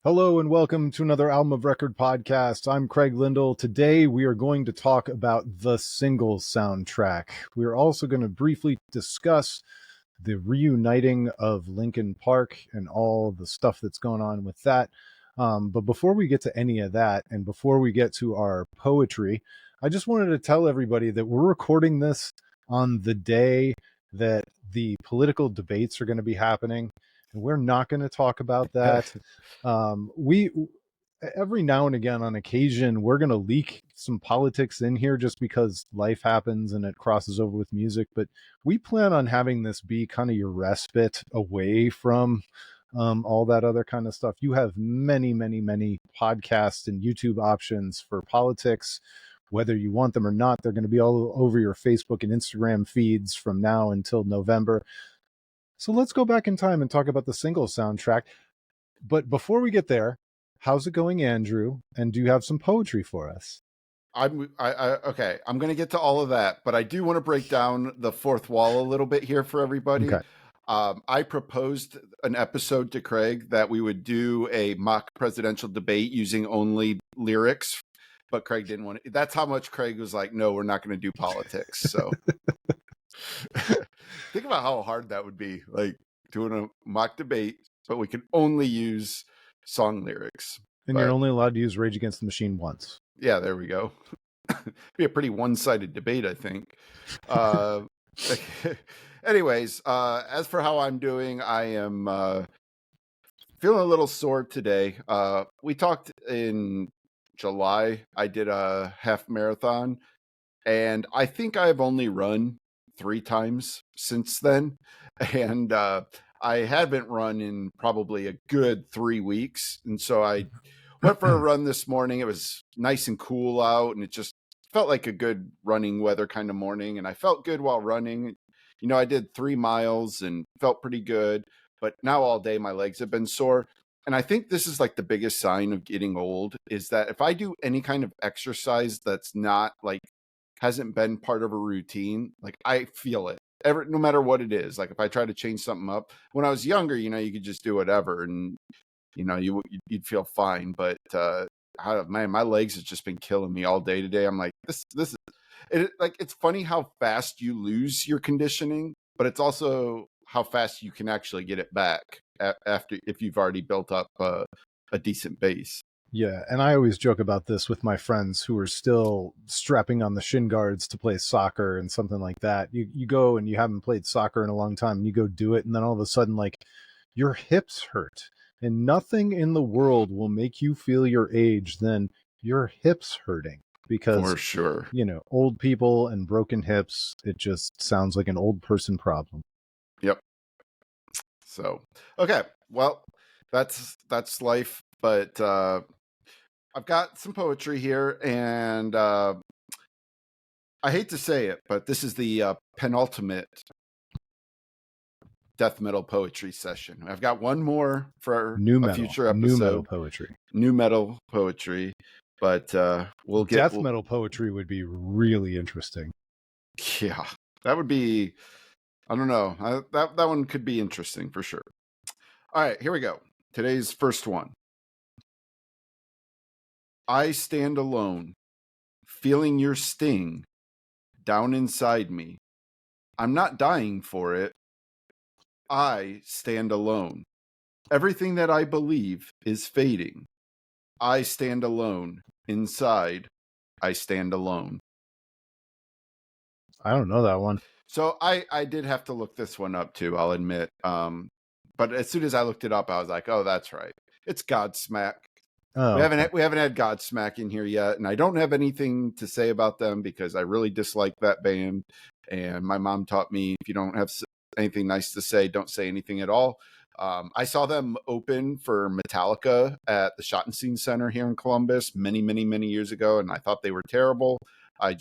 Hello and welcome to another Album of Record podcast. I'm Craig Lindell. Today we are going to talk about the single soundtrack. We are also going to briefly discuss the reuniting of Linkin Park and all the stuff that's going on with that. But before we get to any of that, and before we get to our poetry, I just wanted to tell everybody that we're recording this on the day that the political debates are going to be happening. And we're not going to talk about that. We every now and again, on occasion, we're going to leak some politics in here just because life happens and it crosses over with music. But we plan on having this be kind of your respite away from all that other kind of stuff. You have many, many, many podcasts and YouTube options for politics. Whether you want them or not, they're going to be all over your Facebook and Instagram feeds from now until November. So let's go back in time and talk about the single soundtrack. But before we get there, how's it going, Andrew? And do you have some poetry for us? Okay. I'm going to get to all of that, but I do want to break down the fourth wall a little bit here for everybody. Okay. I proposed an episode to Craig that we would do a mock presidential debate using only lyrics, but Craig didn't want it. That's how much Craig was like, no, we're not going to do politics. So think about how hard that would be, like doing a mock debate, but we can only use song lyrics. And you're only allowed to use Rage Against the Machine once. Yeah, there we go. Be a pretty one-sided debate, I think. Anyways, as for how I'm doing, I am feeling a little sore today. We talked in July. I did a half marathon, and I think I've only run 3 times since then. And I haven't run in probably a good 3 weeks. And so I went for a run this morning. It was nice and cool out, and it just felt like a good running weather kind of morning. And I felt good while running. You know, I did 3 miles and felt pretty good. But now all day my legs have been sore. And I think this is like the biggest sign of getting old, is that if I do any kind of exercise that's not like hasn't been part of a routine, like I feel it no matter what it is. Like if I try to change something up, when I was younger, you know, you could just do whatever and you know, you'd feel fine. But man, my legs have just been killing me all day today. I'm like, this is it, like, it's funny how fast you lose your conditioning, but it's also how fast you can actually get it back after, if you've already built up a decent base. Yeah, and I always joke about this with my friends who are still strapping on the shin guards to play soccer and something like that. You go and you haven't played soccer in a long time, and you go do it, and then all of a sudden, like, your hips hurt. And nothing in the world will make you feel your age than your hips hurting. Because, for sure, you know, old people and broken hips, it just sounds like an old person problem. Yep. So, okay, well, that's life, but I've got some poetry here, and I hate to say it, but this is the penultimate death metal poetry session. I've got one more for a future episode. New metal poetry, but we'll get death metal poetry would be really interesting. Yeah, that would be. I don't know. That one could be interesting for sure. All right, here we go. Today's first one. I stand alone, feeling your sting down inside me. I'm not dying for it. I stand alone. Everything that I believe is fading. I stand alone. Inside, I stand alone. I don't know that one. So I did have to look this one up too, I'll admit. But as soon as I looked it up, I was like, oh, that's right. It's Godsmack. Oh, we haven't had Godsmack in here yet, and I don't have anything to say about them because I really dislike that band. And my mom taught me, if you don't have anything nice to say, don't say anything at all. I saw them open for Metallica at the Schottenstein Center here in Columbus many, many, many years ago, and I thought they were terrible. I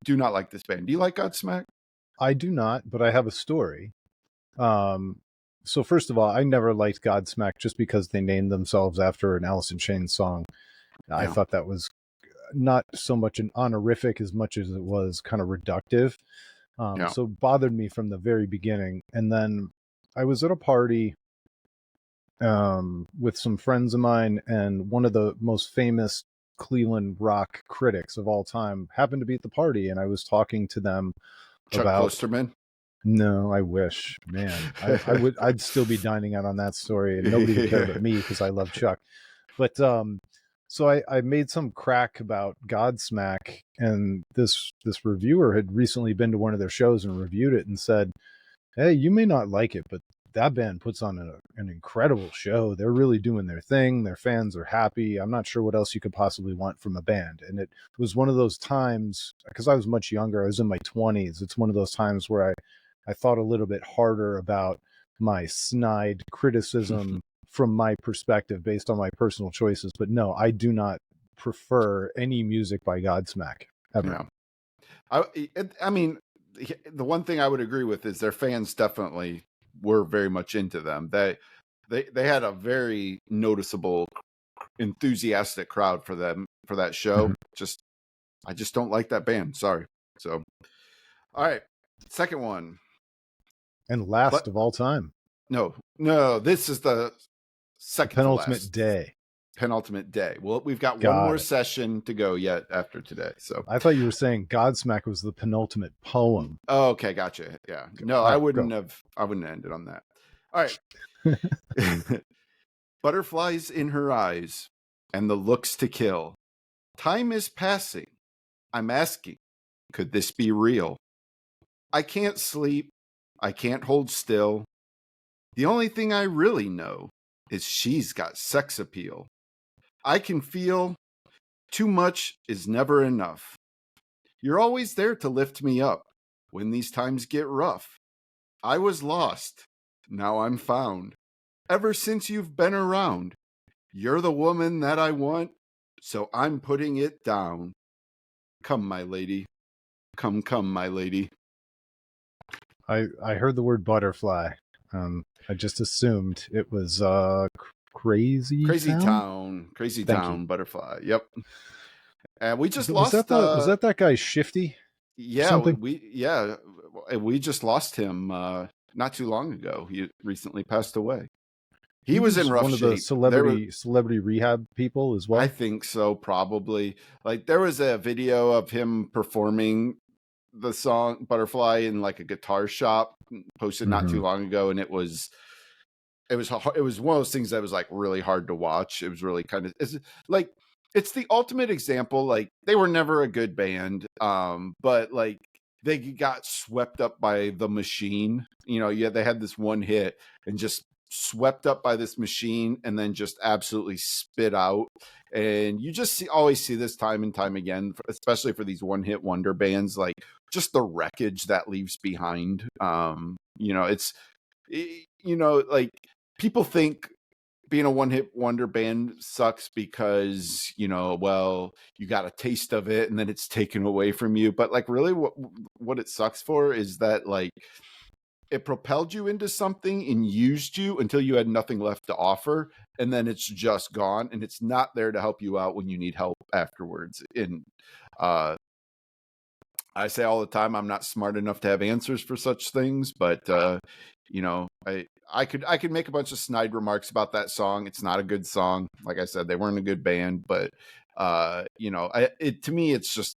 do not like this band. Do you like Godsmack? I do not, but I have a story. So first of all, I never liked Godsmack just because they named themselves after an Alice in Chains song. Yeah. I thought that was not so much an honorific as much as it was kind of reductive. So it bothered me from the very beginning. And then I was at a party with some friends of mine, and one of the most famous Cleveland rock critics of all time happened to be at the party, and I was talking to them Chuck about. Klosterman. No, I wish, man. I'd still be dining out on that story, and nobody would care but me because I love Chuck. But so I made some crack about Godsmack, and this reviewer had recently been to one of their shows and reviewed it and said, "Hey, you may not like it, but that band puts on an incredible show. They're really doing their thing. Their fans are happy. I'm not sure what else you could possibly want from a band." And it was one of those times, because I was much younger. I was in my 20s. It's one of those times where I thought a little bit harder about my snide criticism from my perspective based on my personal choices. But no, I do not prefer any music by Godsmack ever. Yeah. I mean, the one thing I would agree with is their fans definitely were very much into them. They had a very noticeable, enthusiastic crowd for them for that show. I just don't like that band. Sorry. So, all right, second one, And last but of all time, no, this is the second to penultimate last. day. Penultimate day. Well, we've got one Got more it. session to go yet after today. So I thought you were saying Godsmack was the penultimate poem. oh, okay, gotcha. Yeah. No, All I right, wouldn't go. have ended on that. All right. Butterflies in her eyes and the looks to kill. Time is passing. I'm asking, could this be real? I can't sleep. I can't hold still. The only thing I really know is she's got sex appeal. I can feel too much is never enough. You're always there to lift me up when these times get rough. I was lost. Now I'm found. Ever since you've been around, you're the woman that I want, so I'm putting it down. Come, my lady. Come, my lady. I heard the word butterfly. I just assumed it was Crazy Town. Crazy Thank you. Town, Butterfly. Yep. And we just Was lost. that that guy Shifty? Yeah, Something. we just lost him not too long ago. He recently passed away. He Was in was rough one of the shape. celebrity rehab people as well. I think so, probably. Like there was a video of him performing the song Butterfly in like a guitar shop posted not too long ago, and it was one of those things that was like really hard to watch. It was really it's the ultimate example. Like they were never a good band, but like they got swept up by the machine. You know, yeah, they had this one hit and just swept up by this machine and then just absolutely spit out. And you just always see this time and time again, especially for these one hit wonder bands, like just the wreckage that leaves behind. You know, like people think being a one hit wonder band sucks because, you know, well, you got a taste of it and then it's taken away from you. But like really what it sucks for is that like it propelled you into something and used you until you had nothing left to offer. And then it's just gone and it's not there to help you out when you need help afterwards. And I say all the time, I'm not smart enough to have answers for such things, but you know, I could make a bunch of snide remarks about that song. It's not a good song. Like I said, they weren't a good band, but you know, to me, it's just,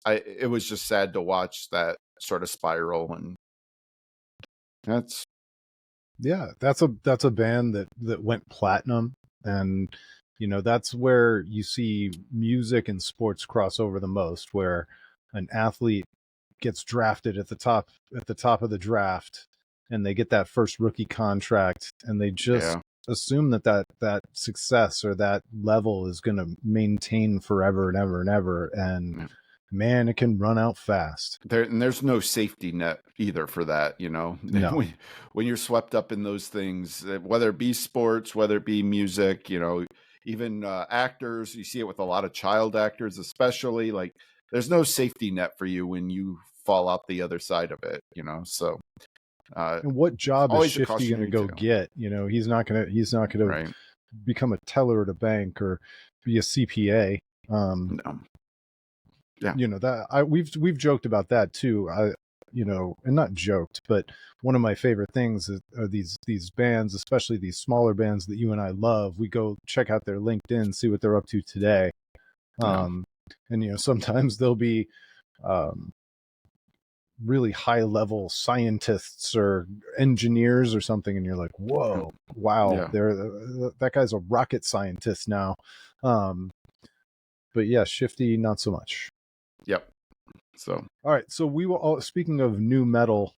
it was just sad to watch that sort of spiral, and that's a band that went platinum, and you know that's where you see music and sports cross over the most, where an athlete gets drafted at the top of the draft and they get that first rookie contract and they just assume that success or that level is going to maintain forever and ever and ever, and man, it can run out fast. There's no safety net either for that, you know. No. When you're swept up in those things, whether it be sports, whether it be music, you know, even actors, you see it with a lot of child actors, especially. Like, there's no safety net for you when you fall out the other side of it, you know. So, and what job is Shifty going to go tale. get? You know, he's not going to right. become a teller at a bank or be a CPA. No. Yeah. You know that we've joked about that too. and not joked, but one of my favorite things are these bands, especially these smaller bands that you and I love. We go check out their LinkedIn, see what they're up to today. Yeah. And sometimes they'll be um, really high level scientists or engineers or something, and you're like, whoa, wow, Yeah. that guy's a rocket scientist now. Um, but yeah, Shifty, not so much. Yep. So All right, so we will all, speaking of new metal,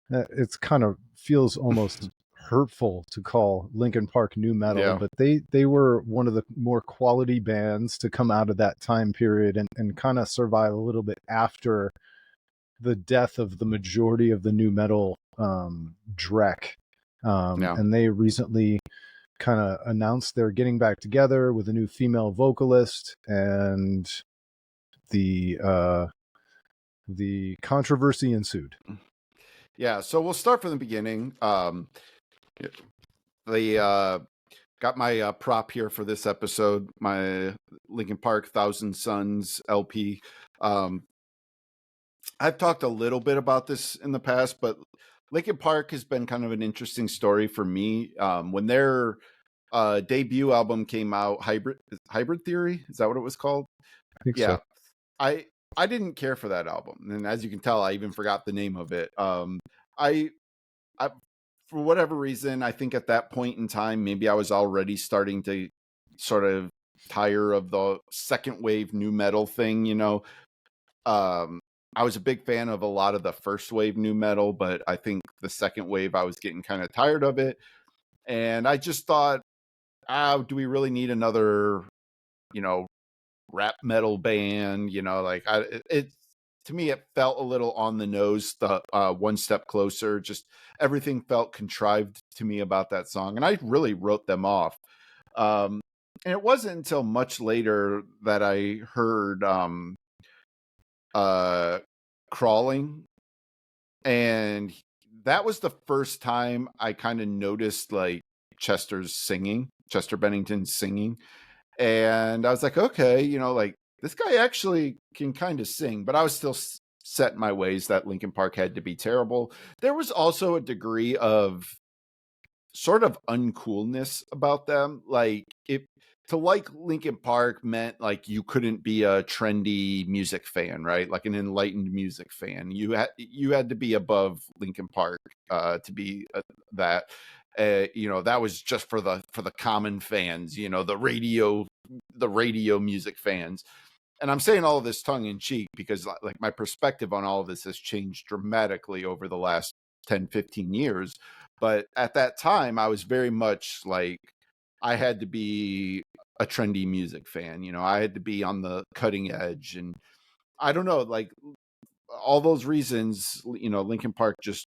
it's kind of feels almost hurtful to call Linkin Park new metal, yeah. but they were one of the more quality bands to come out of that time period and kind of survive a little bit after the death of the majority of the new metal Drek. Yeah. And they recently kind of announced they're getting back together with a new female vocalist, and the controversy ensued. Yeah. So we'll start from the beginning. The got my prop here for this episode, my Linkin Park Thousand Suns LP. I've talked a little bit about this in the past, but Linkin Park has been kind of an interesting story for me. When their debut album came out, Hybrid Theory, is that what it was called? I think so. Yeah, I I didn't care for that album, and as you can tell, I even forgot the name of it. I I for whatever reason, I think at that point in time, maybe I was already starting to sort of tire of the second wave new metal thing. Um, I was a big fan of a lot of the first wave new metal, but I think the second wave, I was getting kind of tired of it. And I just thought, do we really need another, you know, rap metal band? It to me, it felt a little on the nose, the One Step Closer. Just everything felt contrived to me about that song. And I really wrote them off. Um, and it wasn't until much later that I heard uh, Crawling, and that was the first time I kind of noticed like Chester Bennington's singing, and I was like, okay, like this guy actually can kind of sing, but I was still set in my ways that Linkin Park had to be terrible. There was also a degree of sort of uncoolness about them. Like, if to like Linkin Park meant like you couldn't be a trendy music fan, right? Like an enlightened music fan. You had to be above Linkin Park to be that. That was just for the common fans. The radio music fans. And I'm saying all of this tongue in cheek because like my perspective on all of this has changed dramatically over the last 10, 15 years. But at that time, I was very much like, I had to be a trendy music fan. I had to be on the cutting edge. And I don't know, like all those reasons, Linkin Park just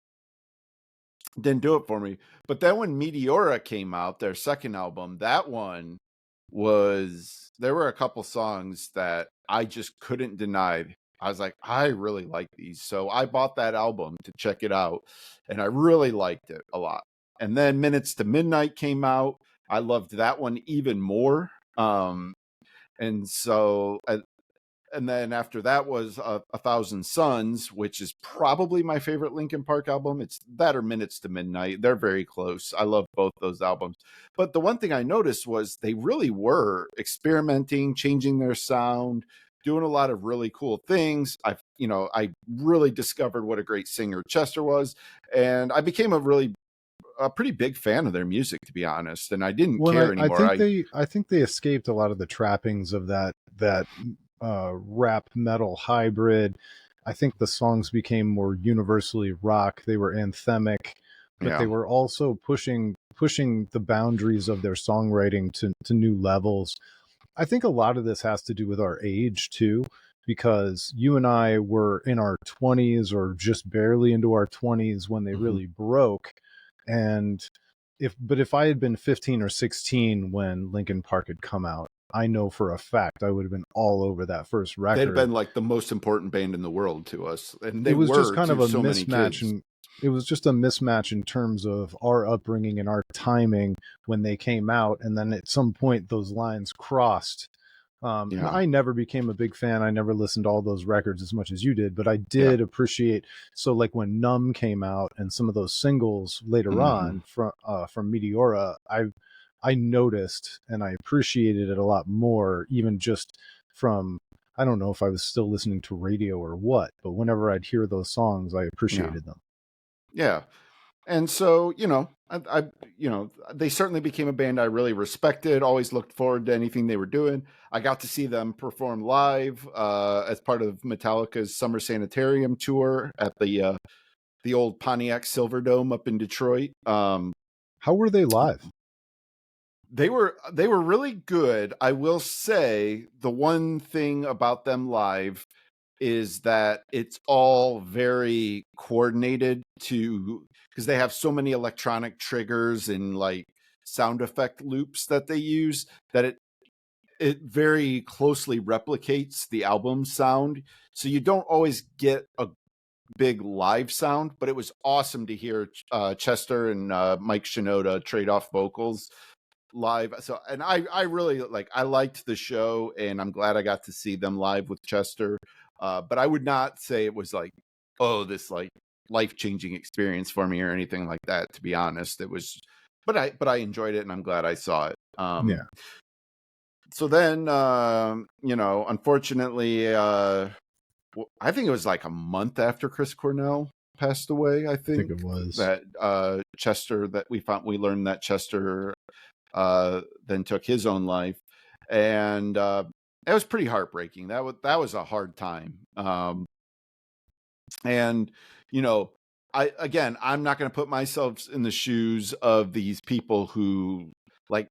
didn't do it for me. But then when Meteora came out, their second album, that one there were a couple songs that I just couldn't deny. I was like, I really like these. So I bought that album to check it out, and I really liked it a lot. And then Minutes to Midnight came out. I loved that one even more. And so and then after that was a Thousand Suns, which is probably my favorite Linkin Park album. It's that or Minutes to Midnight. They're very close. I love both those albums. But the one thing I noticed was they really were experimenting, changing their sound, doing a lot of really cool things. I really discovered what a great singer Chester was, and I became a pretty big fan of their music, to be honest. And I didn't Well, care I anymore. think they escaped a lot of the trappings of that rap metal hybrid. I think the songs became more universally rock. They were anthemic, but they Yeah. were also pushing the boundaries of their songwriting to new levels. I think a lot of this has to do with our age too, because you and I were in our 20s or just barely into our 20s when they Mhm. really broke. And if I had been 15 or 16 when Linkin Park had come out, I know for a fact I would have been all over that first They'd have record. been like the most important band in the world to us, and It they was just were kind of to a so many mismatch, kids. and it was just a mismatch in terms of our upbringing and our timing when they came out, and then at some point those lines crossed. And Yeah. I never became a big fan. I never listened to all those records as much as you did, but I Yeah. did appreciate. So, like when Numb came out and some of those singles later Hmm. on from Meteora, I noticed and I appreciated it a lot more, even just from. I don't know if I was still listening to radio or what, but whenever I'd hear those songs, I Yeah. appreciated them. Yeah. And so, they certainly became a band I really respected, always looked forward to anything they were doing. I got to see them perform live as part of Metallica's Summer Sanitarium tour at the old Pontiac Silverdome up in Detroit. How were they live? They were really good. I will say the one thing about them live is that it's all very coordinated to because they have so many electronic triggers and like sound effect loops that they use that it very closely replicates the album sound. So you don't always get a big live sound, but it was awesome to hear Chester and Mike Shinoda trade off vocals live. So, and I really I liked the show, and I'm glad I got to see them live with Chester. But I would not say it was like, oh, this like life changing experience for me or anything like that. To be honest, it was, but I enjoyed it, and I'm glad I saw it. Yeah, So then, unfortunately, I think it was like a month after Chris Cornell passed away. I I think think it was. that Chester that we learned that Chester then took his own life, and it was pretty heartbreaking. That was a hard time, and you know, I'm not going to put myself in the shoes of these people who like.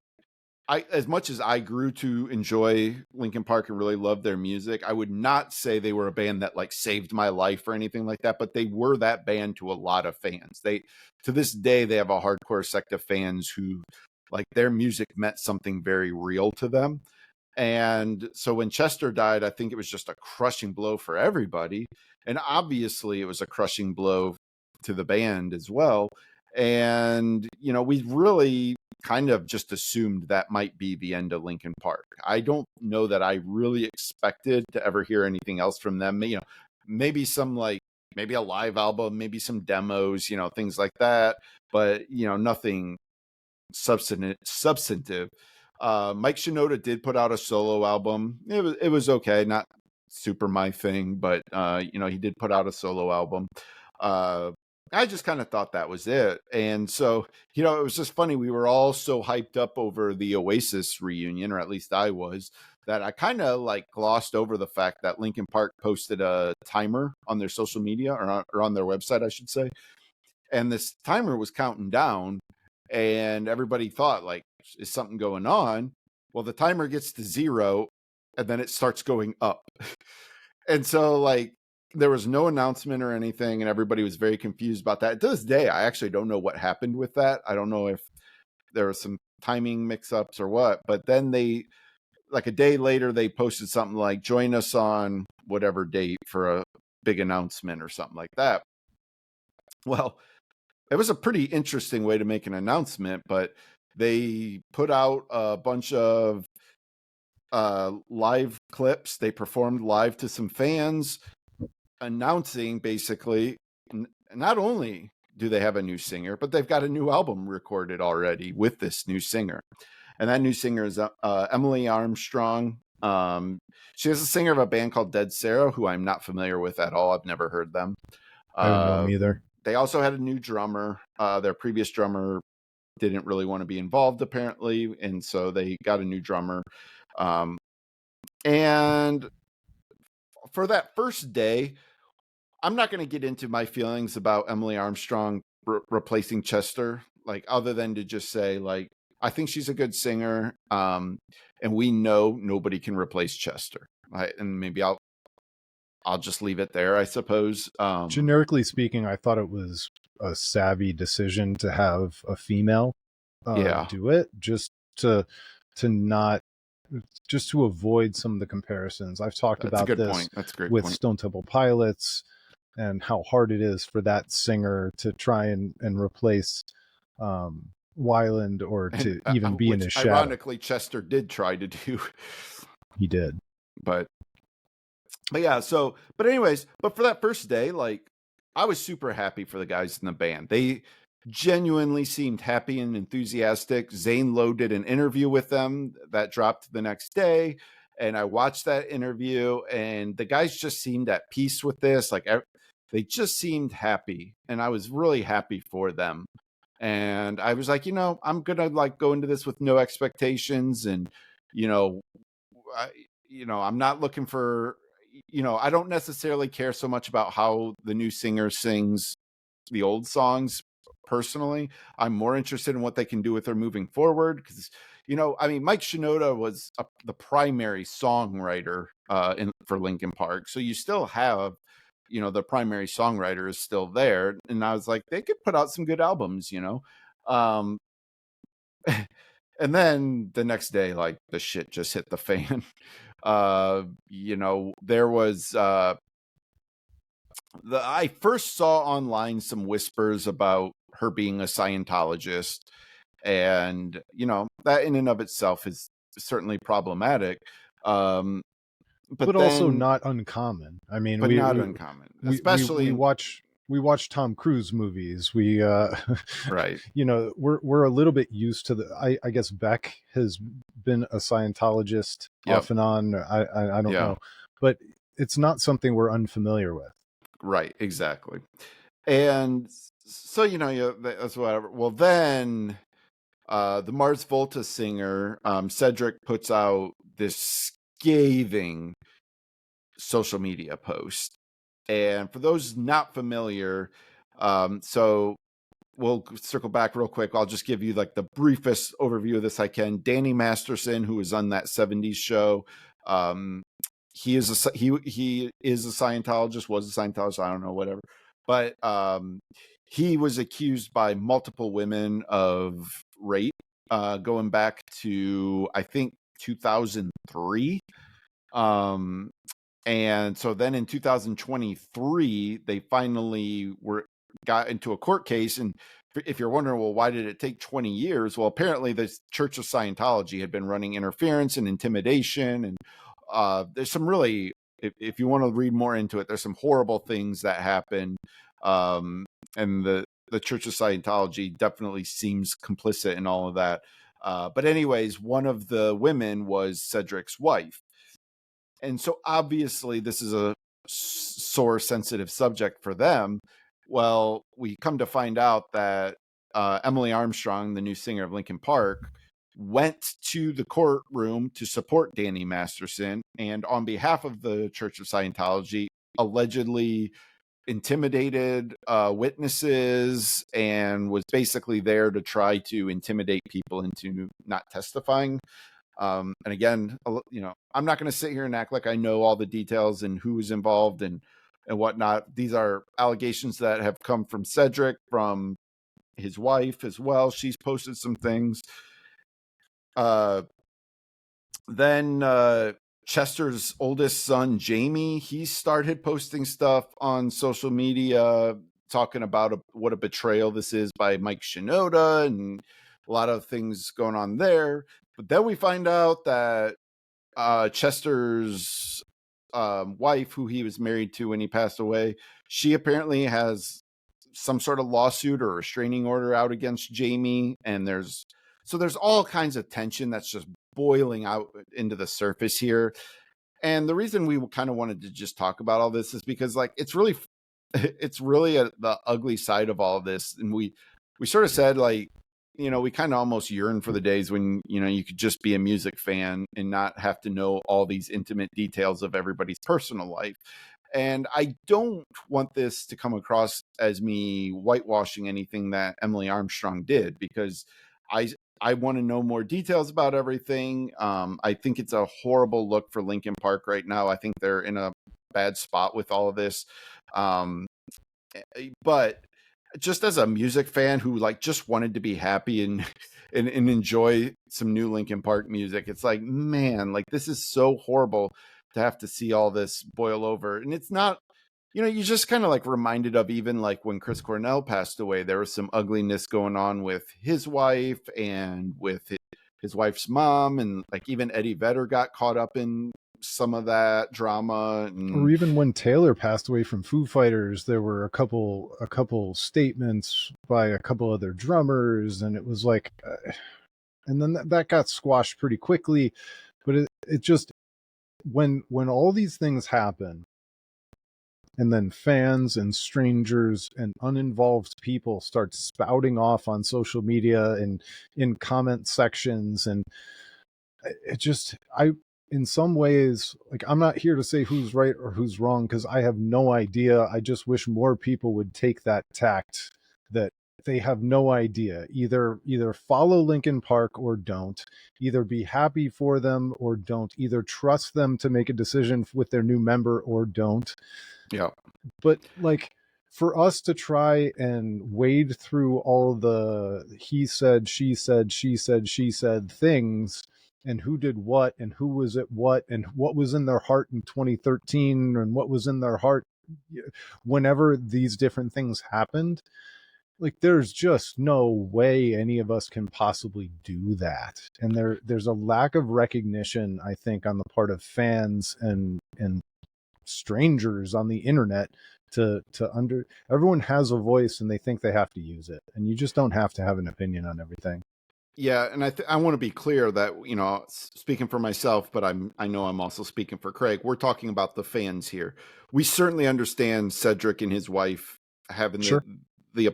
As much as I grew to enjoy Linkin Park and really love their music, I would not say they were a band that like saved my life or anything like that, but they were that band to a lot of fans. To this day, they have a hardcore sect of fans who like their music meant something very real to them. And so when Chester died, I think it was just a crushing blow for everybody. And obviously, it was a crushing blow to the band as well. And, we really kind of just assumed that might be the end of Linkin Park. I don't know that I really expected to ever hear anything else from them. Maybe maybe a live album, maybe some demos, things like that. But, nothing substantive. Mike Shinoda did put out a solo album. It was okay, not super my thing, but he did put out a solo album. I just kind of thought that was it. And so, it was just funny. We were all so hyped up over the Oasis reunion, or at least I was, that I kind of like glossed over the fact that Linkin Park posted a timer on their social media or on their website, I should say. And this timer was counting down, and everybody thought like, is something going on? Well, the timer gets to 0 and then it starts going up. And so like there was no announcement or anything, and everybody was very confused about that. To this day, I actually don't know what happened with that. I don't know if there was some timing mix-ups or what, but then they like a day later they posted something like, join us on whatever date for a big announcement or something like that. Well, it was a pretty interesting way to make an announcement, but they put out a bunch of live clips. They performed live to some fans, announcing basically not only do they have a new singer, but they've got a new album recorded already with this new singer. And that new singer is Emily Armstrong. She is a singer of a band called Dead Sarah, who I'm not familiar with at all. I've never heard them. I don't know them either. They also had a new drummer. Their previous drummer didn't really want to be involved, apparently, and so they got a new drummer. And for that first day, I'm not going to get into my feelings about Emily Armstrong replacing Chester, like other than to just say, like, I think she's a good singer, and we know nobody can replace Chester. And maybe I'll just leave it there, I suppose. Generically speaking, I thought it was a savvy decision to have a female Yeah, do it, to not just to avoid some of the comparisons. I've talked that's a about good this point. That's a great with point. Stone Temple Pilots and how hard it is for that singer to try and replace Weiland or And to even be in which his shadow. ironically Chester did try to do. He did. But yeah, so but anyways, but for that first day, like I was super happy for the guys in the band. They genuinely seemed happy and enthusiastic. Zane Lowe did an interview with them that dropped the next day, and I watched that interview, and the guys just seemed at peace with this. Like they just seemed happy, and I was really happy for them. And I was like, I'm gonna like go into this with no expectations, and you know, I'm not looking for, I don't necessarily care so much about how the new singer sings the old songs personally. I'm more interested in what they can do with her moving forward because, I mean, Mike Shinoda was the primary songwriter for Linkin Park. So you still have, the primary songwriter is still there. And I was like, they could put out some good albums, Um, and then the next day, like the shit just hit the fan. There was I first saw online some whispers about her being a Scientologist, and that in and of itself is certainly problematic. But also then, not uncommon. I mean, but not uncommon, especially we watch Tom Cruise movies. We right. We're a little bit used to I guess Beck has been a Scientologist off and on. I don't know, but it's not something we're unfamiliar with. Right, exactly. And so that's whatever. Well, then the Mars Volta singer Cedric puts out this scathing social media post. And for those not familiar, so we'll circle back real quick. I'll just give you like the briefest overview of this I can. Danny Masterson, who was on that 70s show, he is a Scientologist, was a Scientologist, I don't know, whatever. But he was accused by multiple women of rape going back to, I think, 2003. And so then in 2023, they finally got into a court case. And if you're wondering, well, why did it take 20 years? Well, apparently the Church of Scientology had been running interference and intimidation. And there's some really, if you want to read more into it, there's some horrible things that happened. And the Church of Scientology definitely seems complicit in all of that. But anyways, one of the women was Cedric's wife. And so obviously this is a sore, sensitive subject for them. Well, we come to find out that Emily Armstrong, the new singer of Linkin Park, went to the courtroom to support Danny Masterson, and on behalf of the Church of Scientology, allegedly intimidated witnesses and was basically there to try to intimidate people into not testifying. And again, I'm not going to sit here and act like I know all the details and who is involved and whatnot. These are allegations that have come from Cedric, from his wife as well. She's posted some things. Then Chester's oldest son, Jamie, he started posting stuff on social media talking about what a betrayal this is by Mike Shinoda and a lot of things going on there. But then we find out that Chester's wife, who he was married to when he passed away, she apparently has some sort of lawsuit or restraining order out against Jamie. And there's all kinds of tension that's just boiling out into the surface here. And the reason we kind of wanted to just talk about all this is because like it's really the ugly side of all of this. And we sort of said, like, we kind of almost yearn for the days when, you could just be a music fan and not have to know all these intimate details of everybody's personal life. And I don't want this to come across as me whitewashing anything that Emily Armstrong did, because I want to know more details about everything. I think it's a horrible look for Linkin Park right now. I think they're in a bad spot with all of this. But just as a music fan who like just wanted to be happy and enjoy some new Linkin Park music, it's like, man, like this is so horrible to have to see all this boil over. And it's not, you just kind of like reminded of even like when Chris Cornell passed away, there was some ugliness going on with his wife and with his wife's mom, and like even Eddie Vedder got caught up in some of that drama. Or And even when Taylor passed away from Foo Fighters, there were a couple statements by a couple other drummers, and it was like, and then that got squashed pretty quickly. But it just, when all these things happen, and then fans and strangers and uninvolved people start spouting off on social media and in comment sections, and it just, I, in some ways, like, I'm not here to say who's right or who's wrong, because I have no idea. I just wish more people would take that tact, that they have no idea. Either follow Linkin Park or don't. Either be happy for them or don't. Either trust them to make a decision with their new member or don't. yeah, But like, for us to try and wade through all the he said, she said things, and who did what, and who was at what, and what was in their heart in 2013, and what was in their heart whenever these different things happened, like, there's just no way any of us can possibly do that. And there's a lack of recognition, I think, on the part of fans and strangers on the internet, to under everyone has a voice and they think they have to use it, and you just don't have to have an opinion on everything. yeah. And I want to be clear that, speaking for myself, but I know I'm also speaking for Craig. We're talking about the fans here. We certainly understand Cedric and his wife having Sure. the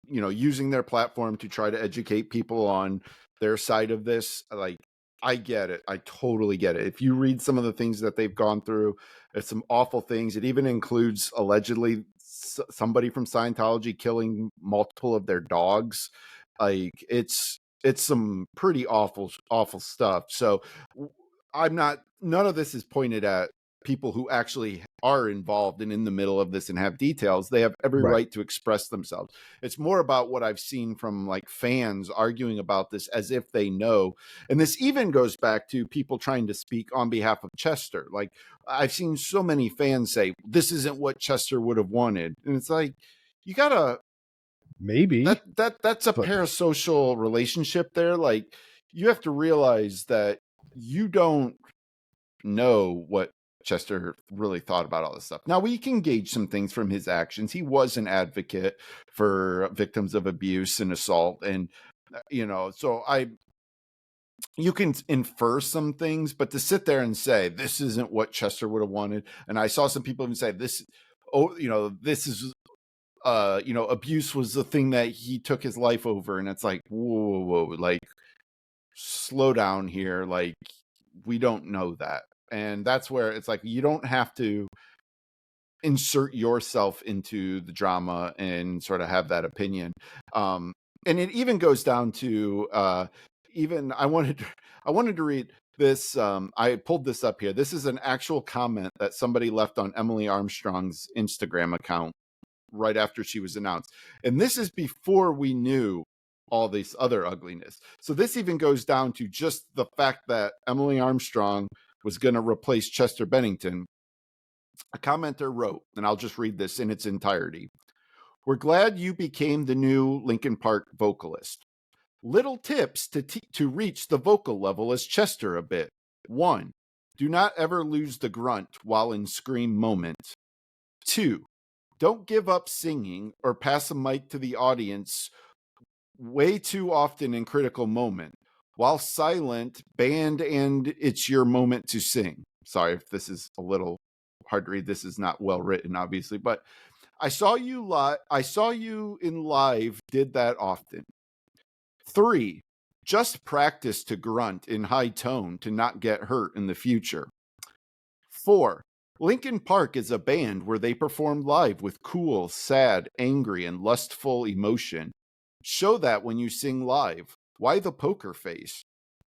using their platform to try to educate people on their side of this. Like, I get it. I totally get it. If you read some of the things that they've gone through, it's some awful things. It even includes allegedly somebody from Scientology killing multiple of their dogs. Like, it's some pretty awful stuff. So none of this is pointed at people who actually are involved and in the middle of this and have details. They have every Right. right to express themselves. It's more about what I've seen from like fans arguing about this as if they know. And this even goes back to people trying to speak on behalf of Chester. Like, I've seen so many fans say, this isn't what Chester would have wanted. And it's like, you gotta, Maybe. that's a But parasocial relationship there. Like, you have to realize that you don't know what Chester really thought about all this stuff. Now, we can gauge some things from his actions. He was an advocate for victims of abuse and assault, and so you can infer some things, but to sit there and say this isn't what Chester would have wanted, and I saw some people even say this, this is abuse was the thing that he took his life over, and it's like, whoa, like, slow down here. Like, we don't know that. And that's where it's like, you don't have to insert yourself into the drama and sort of have that opinion. And it even goes down to even I wanted to read this. I pulled this up here. This is an actual comment that somebody left on Emily Armstrong's Instagram account right after she was announced. And this is before we knew all this other ugliness. So this even goes down to just the fact that Emily Armstrong was going to replace Chester Bennington. A commenter wrote, and I'll just read this in its entirety. We're glad you became the new Linkin Park vocalist. Little tips to reach the vocal level as Chester a bit. 1. Do not ever lose the grunt while in scream moment. 2. Don't give up singing or pass a mic to the audience way too often in critical moment. While silent, band and it's your moment to sing. Sorry if this is a little hard to read. This is not well written, obviously, but I saw you in live did that often. 3. Just practice to grunt in high tone to not get hurt in the future. 4. Linkin Park is a band where they perform live with cool, sad, angry, and lustful emotion. Show that when you sing live. Why the poker face?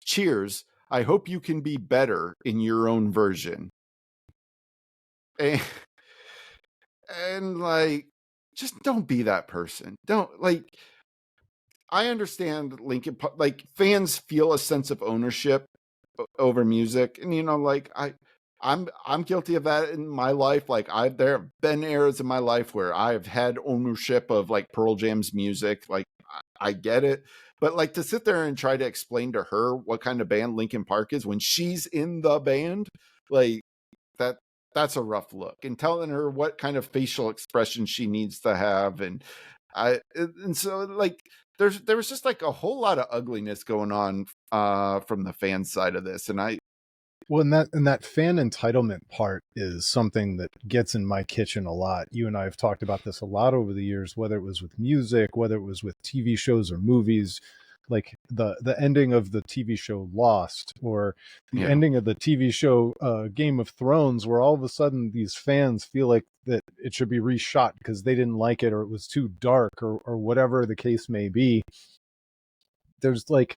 Cheers. I hope you can be better in your own version. And like, just don't be that person. Don't, like, I understand Linkin Park, like, fans feel a sense of ownership over music, and like, I'm guilty of that in my life. Like, there have been eras in my life where I've had ownership of like Pearl Jam's music. Like, I get it, But like to sit there and try to explain to her what kind of band Linkin Park is when she's in the band, like that that's a rough look. And telling her what kind of facial expression she needs to have, and so like there was just like a whole lot of ugliness going on from the fan side of this, and I Well, and that fan entitlement part is something that gets in my kitchen a lot. You and I have talked about this a lot over the years, whether it was with music, whether it was with TV shows or movies, like the ending of the TV show Lost, or the yeah, ending of the TV show Game of Thrones, where all of a sudden these fans feel like that it should be reshot because they didn't like it or it was too dark or whatever the case may be. There's like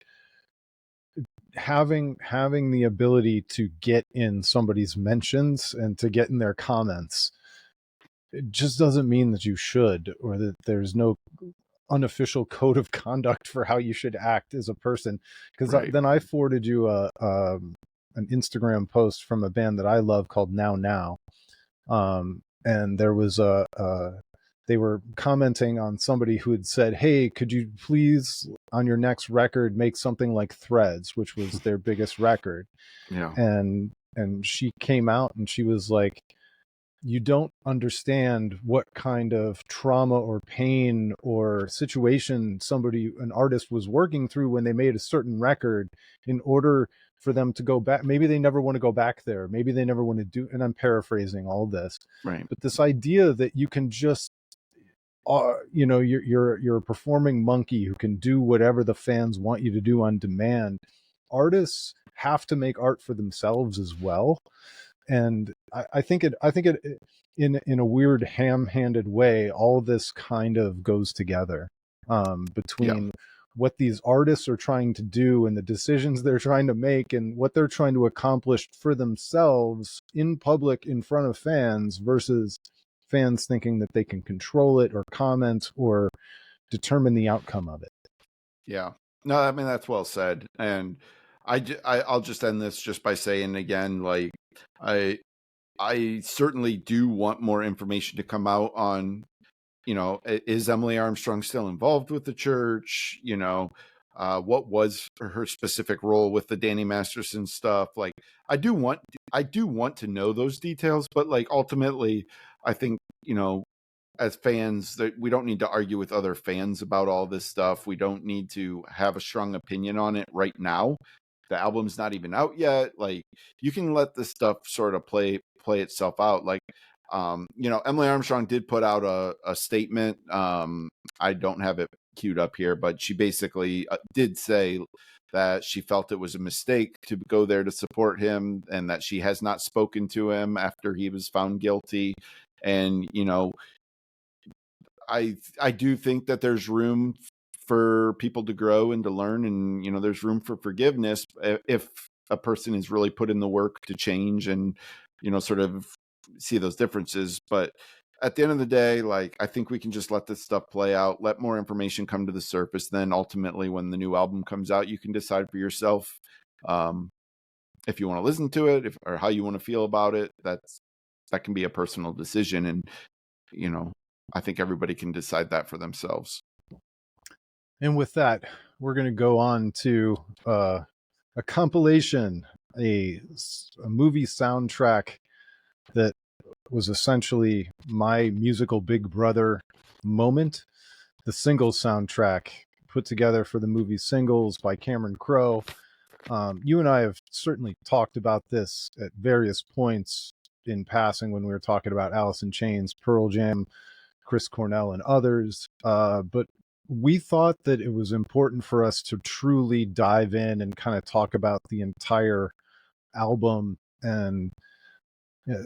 having the ability to get in somebody's mentions and to get in their comments, it just doesn't mean that you should, or that there's no unofficial code of conduct for how you should act as a person. Because right, then I forwarded you an Instagram post from a band that I love called Now Now, and there was they were commenting on somebody who had said, "Hey, could you please on your next record make something like Threads, which was their biggest record?" yeah, And she came out and she was like, "You don't understand what kind of trauma or pain or situation an artist was working through when they made a certain record in order for them to go back. Maybe they never want to go back there. Maybe they never want to do," and I'm paraphrasing all this, right, but this idea that you can just you're a performing monkey who can do whatever the fans want you to do on demand. Artists have to make art for themselves as well, and I think it in a weird ham-handed way, all this kind of goes together, yeah, between what these artists are trying to do and the decisions they're trying to make and what they're trying to accomplish for themselves in public in front of fans versus fans thinking that they can control it or comment or determine the outcome of it. yeah. No, I mean that's well said, and I'll just end this just by saying again, like I I certainly do want more information to come out on, is Emily Armstrong still involved with the church? What was her specific role with the Danny Masterson stuff? Like, I do want to know those details, but like ultimately, I think, as fans that we don't need to argue with other fans about all this stuff. We don't need to have a strong opinion on it right now. The album's not even out yet. Like, you can let this stuff sort of play itself out. Like, Emily Armstrong did put out a statement. I don't have it queued up here, but she basically did say that she felt it was a mistake to go there to support him and that she has not spoken to him after he was found guilty. And, I do think that there's room for people to grow and to learn, and there's room for forgiveness if a person is really put in the work to change and sort of see those differences. But at the end of the day, like, I think we can just let this stuff play out, let more information come to the surface. Then ultimately, when the new album comes out, you can decide for yourself, um, if you want to listen to it, or how you want to feel about it. That can be a personal decision, and you know, I think everybody can decide that for themselves. And with that, we're going to go on to a compilation, a movie soundtrack that was essentially my musical Big Brother moment. The Singles soundtrack put together for the movie Singles by Cameron Crowe. You and I have certainly talked about this at various points in passing when we were talking about Alice in Chains, Pearl Jam, Chris Cornell, and others. But we thought that it was important for us to truly dive in and kind of talk about the entire album and uh,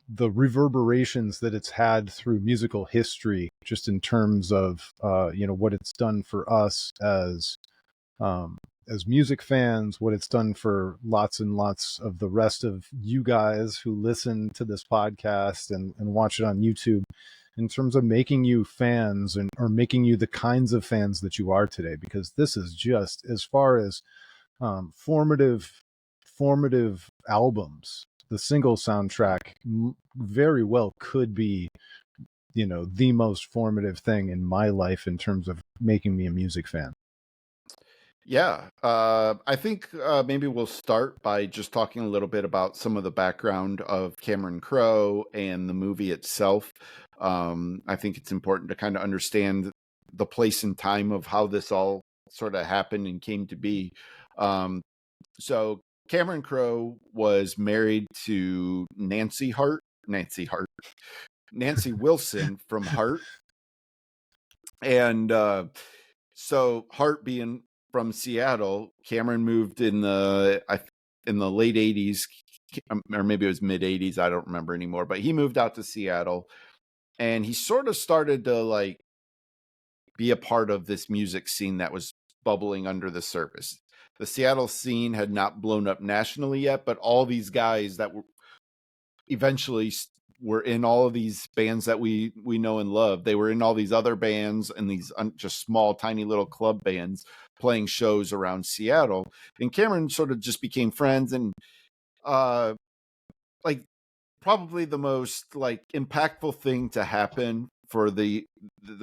the reverberations that it's had through musical history, just in terms of what it's done for us um, as music fans, what it's done for lots and lots of the rest of you guys who listen to this podcast and watch it on YouTube, in terms of making you fans and or making you the kinds of fans that you are today. Because this is just, as far as formative albums, the Single soundtrack very well could be, the most formative thing in my life in terms of making me a music fan. Yeah, I think maybe we'll start by just talking a little bit about some of the background of Cameron Crowe and the movie itself. I think it's important to kind of understand the place and time of how this all sort of happened and came to be. Um, so Cameron Crowe was married to Nancy Wilson from Heart, and so Hart being from Seattle, Cameron moved in the late '80s, or maybe it was mid '80s. I don't remember anymore. But he moved out to Seattle, and he sort of started to like be a part of this music scene that was bubbling under the surface. The Seattle scene had not blown up nationally yet, but all these guys that were eventually were in all of these bands that we know and love. They were in all these other bands and these just small, tiny little club bands playing shows around Seattle. And Cameron sort of just became friends, and uh, like probably the most like impactful thing to happen for the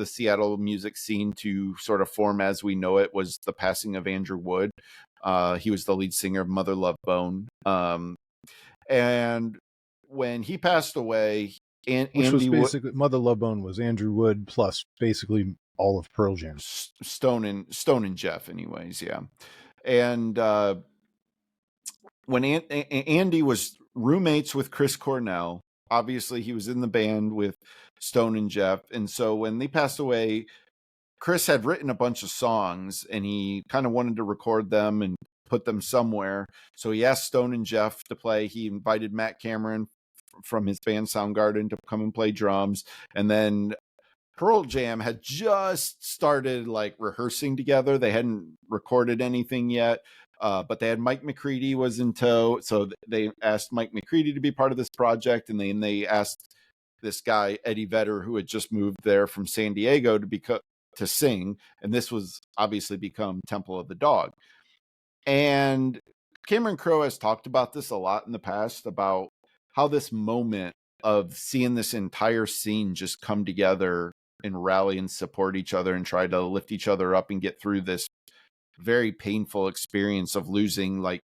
Seattle music scene to sort of form as we know it was the passing of Andrew Wood. He was the lead singer of Mother Love Bone. And when he passed away, Which was Andy Wood, basically Mother Love Bone was Andrew Wood plus basically all of Pearl Jam. Stone and Jeff, anyways, yeah. And when Andy was roommates with Chris Cornell, obviously he was in the band with Stone and Jeff, and so when they passed away, Chris had written a bunch of songs and he kind of wanted to record them and put them somewhere. So he asked Stone and Jeff to play. He invited Matt Cameron from his band Soundgarden to come and play drums. And then Pearl Jam had just started like rehearsing together. They hadn't recorded anything yet. But they had Mike McCready was in tow. So they asked Mike McCready to be part of this project. And then they asked this guy, Eddie Vedder, who had just moved there from San Diego to sing. And this was obviously become Temple of the Dog. And Cameron Crowe has talked about this a lot in the past about how this moment of seeing this entire scene just come together and rally and support each other and try to lift each other up and get through this very painful experience of losing. Like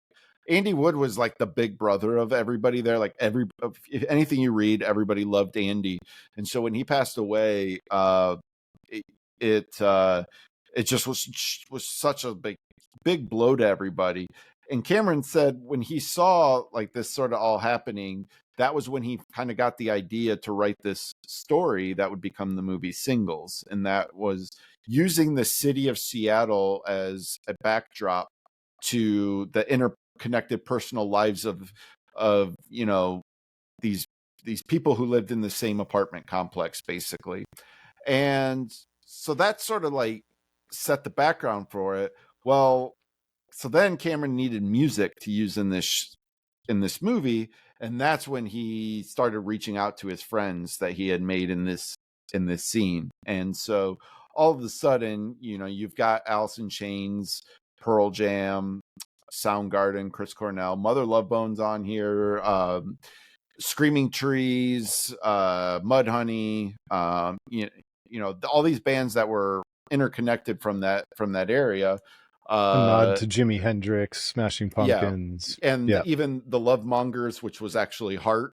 Andy Wood was like the big brother of everybody there. Like if anything you read, everybody loved Andy. And so when he passed away, it, it it just was such a big blow to everybody. And Cameron said when he saw like this sort of all happening, that was when he kind of got the idea to write this story that would become the movie Singles. And that was using the city of Seattle as a backdrop to the interconnected personal lives of these people who lived in the same apartment complex, basically. And so that sort of like set the background for it. Well, so then Cameron needed music to use in this movie, and that's when he started reaching out to his friends that he had made in this scene. And so all of a sudden, you've got Alice in Chains, Pearl Jam, Soundgarden, Chris Cornell, Mother Love Bone's on here, Screaming Trees, Mudhoney, all these bands that were interconnected from that area. A nod to Jimi Hendrix, Smashing Yeah, Pumpkins. and Yeah. even the Love Mongers, which was actually Heart,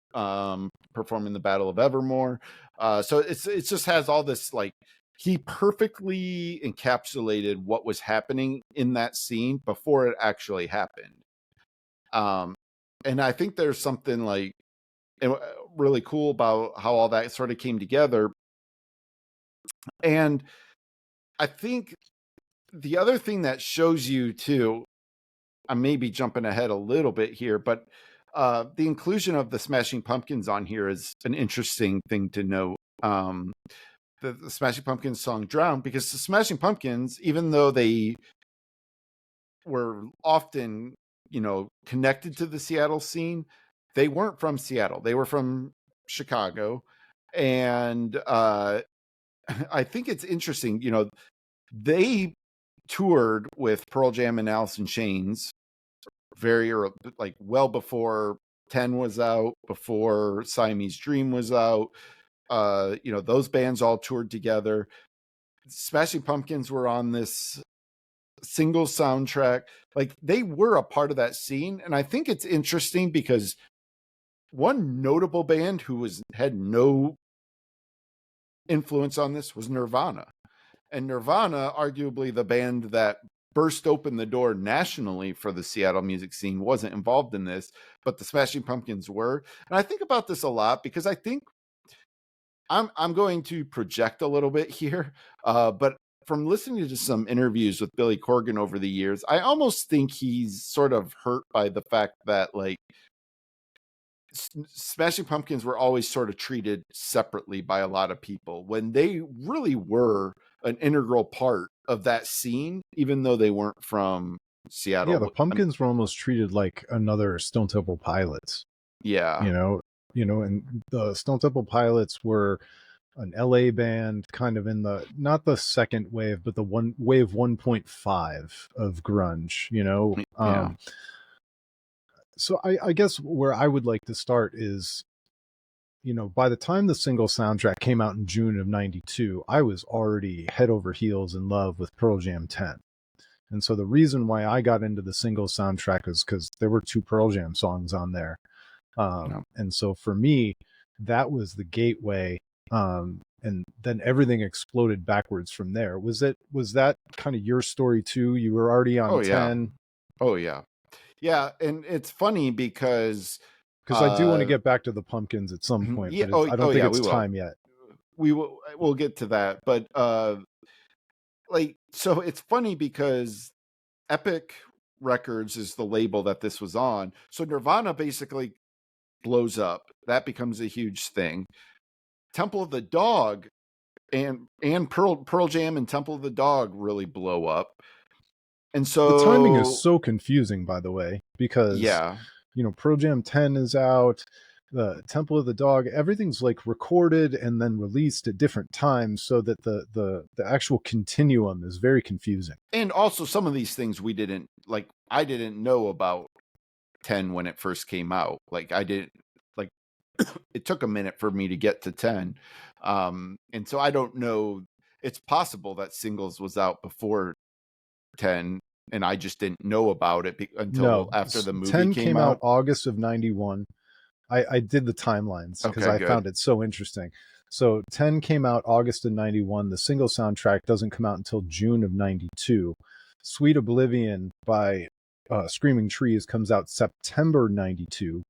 performing the Battle of Evermore. So it just has all this like he perfectly encapsulated what was happening in that scene before it actually happened. And I think there's something like really cool about how all that sort of came together. And I think the other thing that shows you too, I may be jumping ahead a little bit here, but the inclusion of the Smashing Pumpkins on here is an interesting thing to note. The Smashing Pumpkins song Drown, because the Smashing Pumpkins, even though they were often, connected to the Seattle scene, they weren't from Seattle. They were from Chicago. And I think it's interesting, they toured with Pearl Jam and Alice in Chains very early, like well before 10 was out, before Siamese Dream was out. Those bands all toured together. Smashing Pumpkins were on this single soundtrack, like they were a part of that scene. And I think it's interesting because one notable band who had no influence on this was Nirvana. And Nirvana, arguably the band that burst open the door nationally for the Seattle music scene, wasn't involved in this, but the Smashing Pumpkins were. And I think about this a lot because I think I'm going to project a little bit here, but from listening to some interviews with Billy Corgan over the years, I almost think he's sort of hurt by the fact that like Smashing Pumpkins were always sort of treated separately by a lot of people when they really were an integral part of that scene, even though they weren't from Yeah, the Seattle. Pumpkins were almost treated like another Stone Temple Pilots. Yeah. And the Stone Temple Pilots were an LA band, kind of in the not the second wave, but the one wave 1.5 of grunge. Yeah. So I guess where I would like to start is, by the time the single soundtrack came out in June of '92, I was already head over heels in love with Pearl Jam 10. And so the reason why I got into the single soundtrack is because there were 2 Pearl Jam songs on there. And so for me, that was the gateway. And then everything exploded backwards from there. Was that kind of your story too? You were already on 10. Oh yeah. Yeah. And it's funny because I do want to get back to the Pumpkins at some point, yeah, but I don't think it's time yet. We'll get to that. But so it's funny because Epic Records is the label that this was on. So Nirvana basically blows up. That becomes a huge thing. Temple of the Dog and Pearl Jam and Temple of the Dog really blow up. And so the timing is so confusing, by the way, because Pearl Jam 10 is out, the Temple of the Dog, everything's like recorded and then released at different times, so that the actual continuum is very confusing. And also some of these things I didn't know about 10 when it first came out. Like I didn't like it took a minute for me to get to 10. And so I don't know, it's possible that Singles was out before 10 and I just didn't know about it until after the movie 10 came out. August of 91. I did the timelines because I found it so interesting. So 10 came out August of 91. The single soundtrack doesn't come out until June of 92. Sweet Oblivion by Screaming Trees comes out September 92.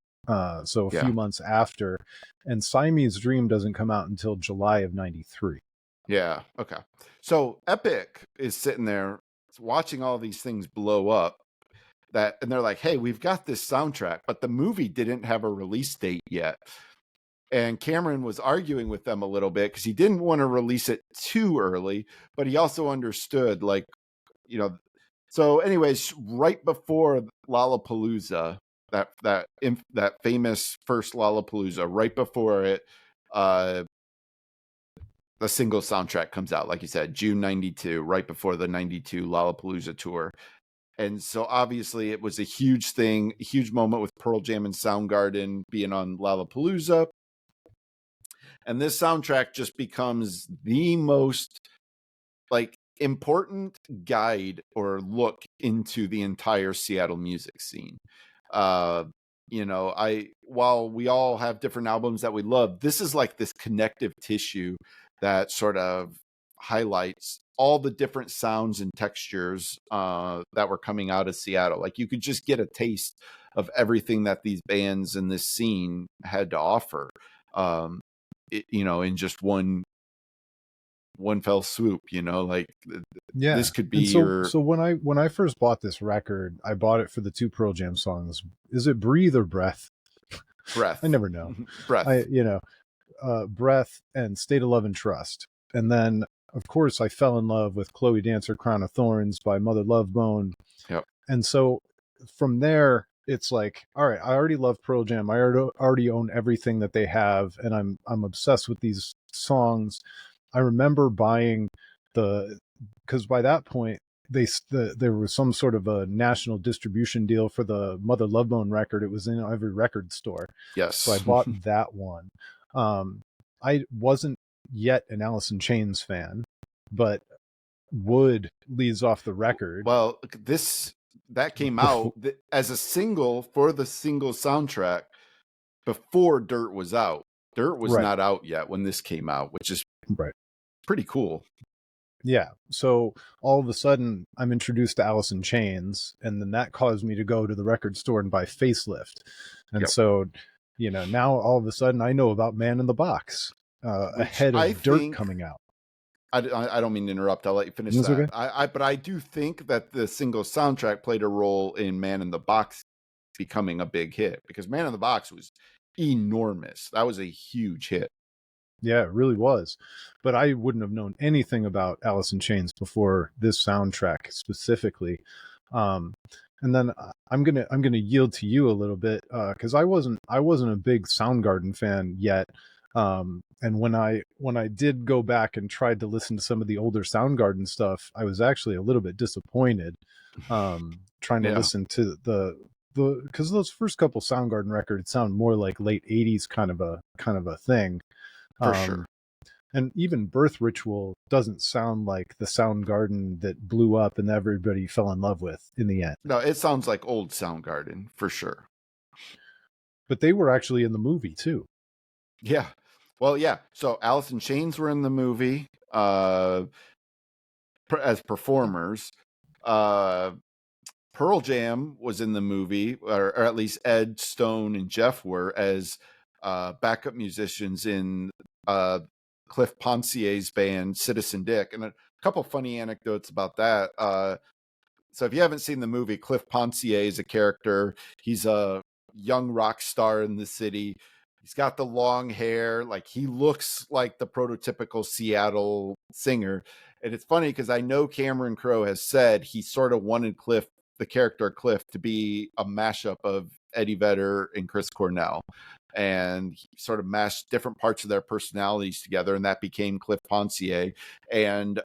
So a few months after. And Siamese Dream doesn't come out until July of 93. Yeah. Okay. So Epic is sitting there watching all these things blow up, and they're like, hey, we've got this soundtrack, but the movie didn't have a release date yet. And Cameron was arguing with them a little bit because he didn't want to release it too early, but he also understood, so anyways, right before Lollapalooza, that famous first Lollapalooza, right before it, the single soundtrack comes out, like you said, June 92, right before the 92 Lollapalooza tour. And so obviously it was a huge thing, a huge moment with Pearl Jam and Soundgarden being on Lollapalooza. And this soundtrack just becomes the most important guide or look into the entire Seattle music scene. While we all have different albums that we love, this is like this connective tissue that sort of highlights all the different sounds and textures that were coming out of Seattle. Like you could just get a taste of everything that these bands in this scene had to offer, in just one fell swoop. This could be so when I first bought this record, I bought it for the 2 Pearl Jam songs. Is it Breathe or Breath? Breath. I never know. Breath. Breath and State of Love and Trust. And then of course I fell in love with Chloe Dancer, Crown of Thorns by Mother Love Bone. Yep. And so from there it's like, all right, I already love Pearl Jam. I already own everything that they have, and I'm obsessed with these songs. I remember buying because by that point there was some sort of a national distribution deal for the Mother Love Bone record. It was in every record store. Yes. So I bought that one. I wasn't yet an Alice in Chains fan, but Wood leads off the record. Well, that came Before, out as a single for the single soundtrack before Dirt was out. Dirt was right, not out yet when this came out, which is right. pretty cool. Yeah. So all of a sudden, I'm introduced to Alice in Chains, and then that caused me to go to the record store and buy Facelift. And Yep. so, now all of a sudden I know about Man in the Box Which ahead I of Dirt think coming out. I don't mean to interrupt. I'll let you finish That's that. okay. But I do think that the single soundtrack played a role in Man in the Box becoming a big hit, because Man in the Box was enormous. That was a huge hit. Yeah, it really was. But I wouldn't have known anything about Alice in Chains before this soundtrack specifically. Um, and then I'm gonna yield to you a little bit because I wasn't a big Soundgarden fan yet. And when I did go back and tried to listen to some of the older Soundgarden stuff, I was actually a little bit disappointed. Trying to Yeah, listen to the because those first couple Soundgarden records sound more like late '80s kind of a thing. for Um, sure. and even Birth Ritual doesn't sound like the Soundgarden that blew up and everybody fell in love with in the end. No, it sounds like old Soundgarden for sure. But they were actually in the movie too. Yeah. Well, yeah. So Alice in Chains were in the movie as performers. Uh, Pearl Jam was in the movie, or at least Ed, Stone, and Jeff were as backup musicians in Cliff Poncier's band Citizen Dick. And a couple funny anecdotes about that. So if you haven't seen the movie, Cliff Pontier is a character. He's a young rock star in the city. He's got the long hair. Like, he looks like the prototypical Seattle singer. And it's funny because I know Cameron Crowe has said he sort of wanted the character Cliff, to be a mashup of Eddie Vedder and Chris Cornell. And he sort of mashed different parts of their personalities together, and that became Cliff Pontier. And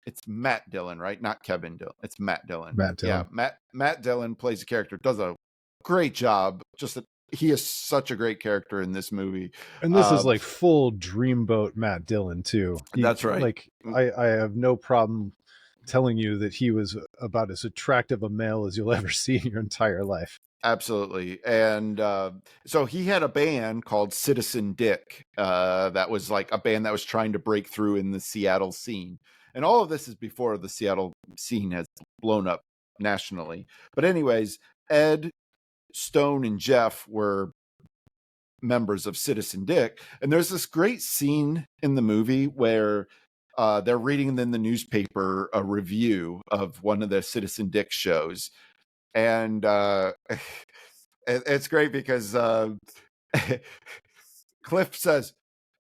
it's Matt Dillon, right? Not Kevin Dillon. It's Matt Dillon. Matt Yeah, Dillon. Matt Dillon plays a character, does a great job. He is such a great character in this movie. And this is like full dreamboat Matt Dillon too. He That's right. like I have no problem telling you that he was about as attractive a male as you'll ever see in your entire life. Absolutely. And so he had a band called Citizen Dick that was like a band that was trying to break through in the Seattle scene. And all of this is before the Seattle scene has blown up nationally. But anyways, Ed, Stone, and Jeff were members of Citizen Dick. And there's this great scene in the movie where they're reading in the newspaper a review of one of the Citizen Dick shows. And it's great because Cliff says,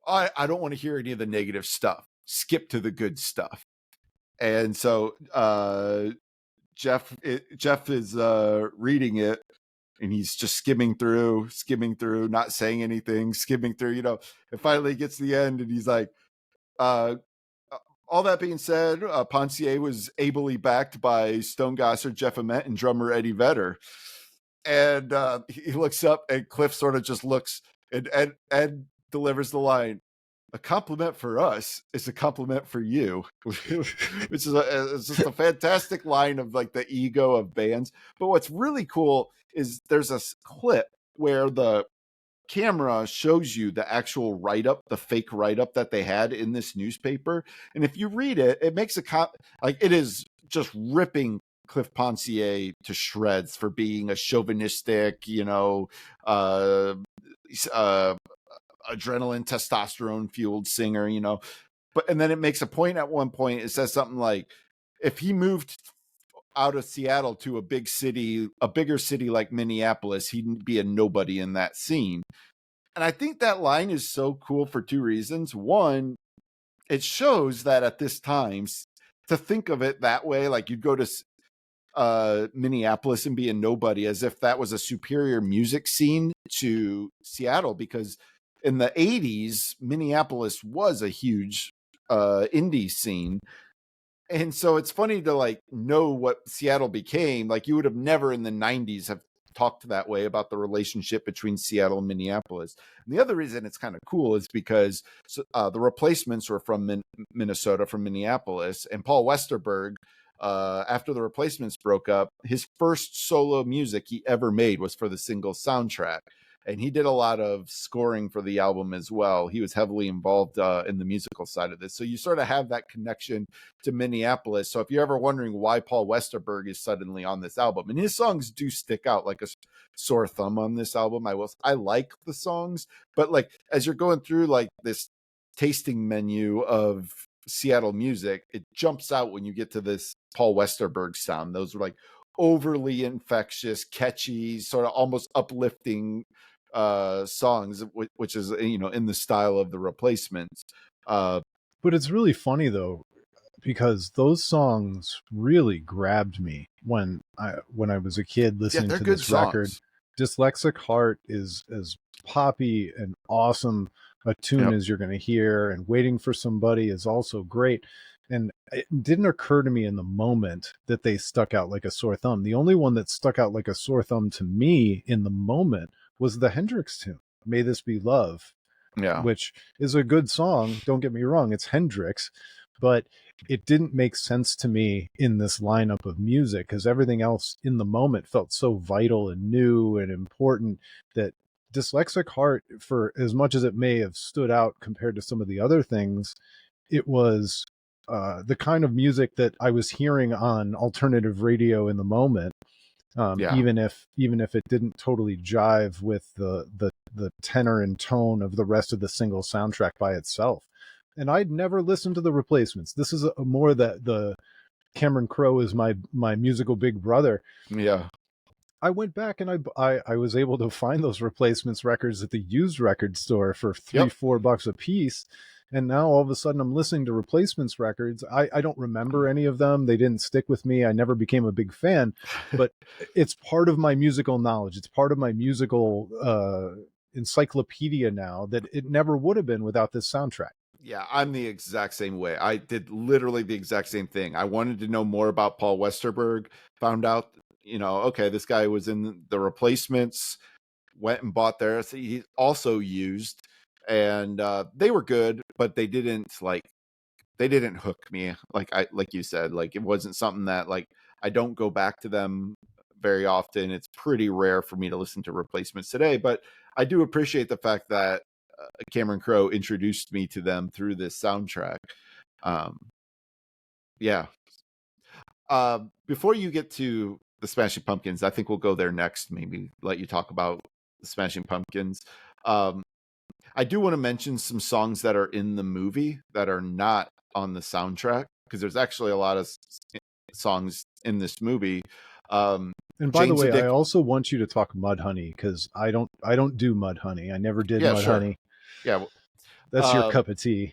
I don't want to hear any of the negative stuff. Skip to the good stuff. And so Jeff is reading it, and he's just skimming through, not saying anything, skimming through, and finally gets to the end, and he's like, all that being said, Pontier was ably backed by Stone Gossard, Jeff Ament, and drummer Eddie Vedder. And he looks up, and Cliff sort of just looks, and Ed delivers the line, "A compliment for us is a compliment for you," which is it's just a fantastic line of like the ego of bands. But what's really cool is there's a clip where the camera shows you the actual write-up, the fake write-up that they had in this newspaper. And if you read it, it makes like, it is just ripping Cliff Pontier to shreds for being a chauvinistic, adrenaline, testosterone fueled singer, and then it makes a point at one point. It says something like, if he moved out of Seattle to a bigger city like Minneapolis, he'd be a nobody in that scene. And I think that line is so cool for two reasons. One, it shows that at this time, to think of it that way, like you'd go to Minneapolis and be a nobody, as if that was a superior music scene to Seattle, because in the 80s, Minneapolis was a huge indie scene. And so it's funny to like know what Seattle became. Like, you would have never in the 90s have talked that way about the relationship between Seattle and Minneapolis. And the other reason it's kind of cool is because the Replacements were from Minnesota, from Minneapolis, and Paul Westerberg, after the Replacements broke up, his first solo music he ever made was for the single soundtrack. And he did a lot of scoring for the album as well. He was heavily involved in the musical side of this. So you sort of have that connection to Minneapolis. So if you're ever wondering why Paul Westerberg is suddenly on this album, and his songs do stick out like a sore thumb on this album, I like the songs, but like as you're going through like this tasting menu of Seattle music, it jumps out when you get to this Paul Westerberg sound. Those are like overly infectious, catchy, sort of almost uplifting songs, which is, you know, in the style of the Replacements. But it's really funny though, because those songs really grabbed me when I was a kid listening to this record. Dyslexic Heart is as poppy and awesome a tune as you're going to hear, and Waiting for Somebody is also great. And it didn't occur to me in the moment that they stuck out like a sore thumb. The only one that stuck out like a sore thumb to me in the moment was the Hendrix tune, May This Be Love, which is a good song. Don't get me wrong, it's Hendrix, but it didn't make sense to me in this lineup of music because everything else in the moment felt so vital and new and important that Dyslexic Heart, for as much as it may have stood out compared to some of the other things, it was the kind of music that I was hearing on alternative radio in the moment. Even if it didn't totally jive with the tenor and tone of the rest of the single soundtrack by itself. And I'd never listened to the Replacements. This is more that the Cameron Crowe is my musical big brother. Yeah. I went back and I was able to find those Replacements records at the used record store for $3-4 a piece. And now all of a sudden I'm listening to Replacements records. I don't remember any of them. They didn't stick with me. I never became a big fan, but it's part of my musical knowledge. It's part of my musical encyclopedia now that it never would have been without this soundtrack. Yeah, I'm the exact same way. I did literally the exact same thing. I wanted to know more about Paul Westerberg, found out, you know, okay, this guy was in the Replacements, went and bought theirs. He also used, and they were good, but they didn't hook me. Like you said, like it wasn't something that like I don't go back to them very often. It's pretty rare for me to listen to Replacements today, but I do appreciate the fact that Cameron Crowe introduced me to them through this soundtrack. Before you get to the Smashing Pumpkins, I think we'll go there next. Maybe let you talk about the Smashing Pumpkins. I do want to mention some songs that are in the movie that are not on the soundtrack, because there's actually a lot of songs in this movie. And by the way, I also want you to talk Mudhoney, because I don't do Mudhoney. I never did Mudhoney. Yeah, that's your cup of tea.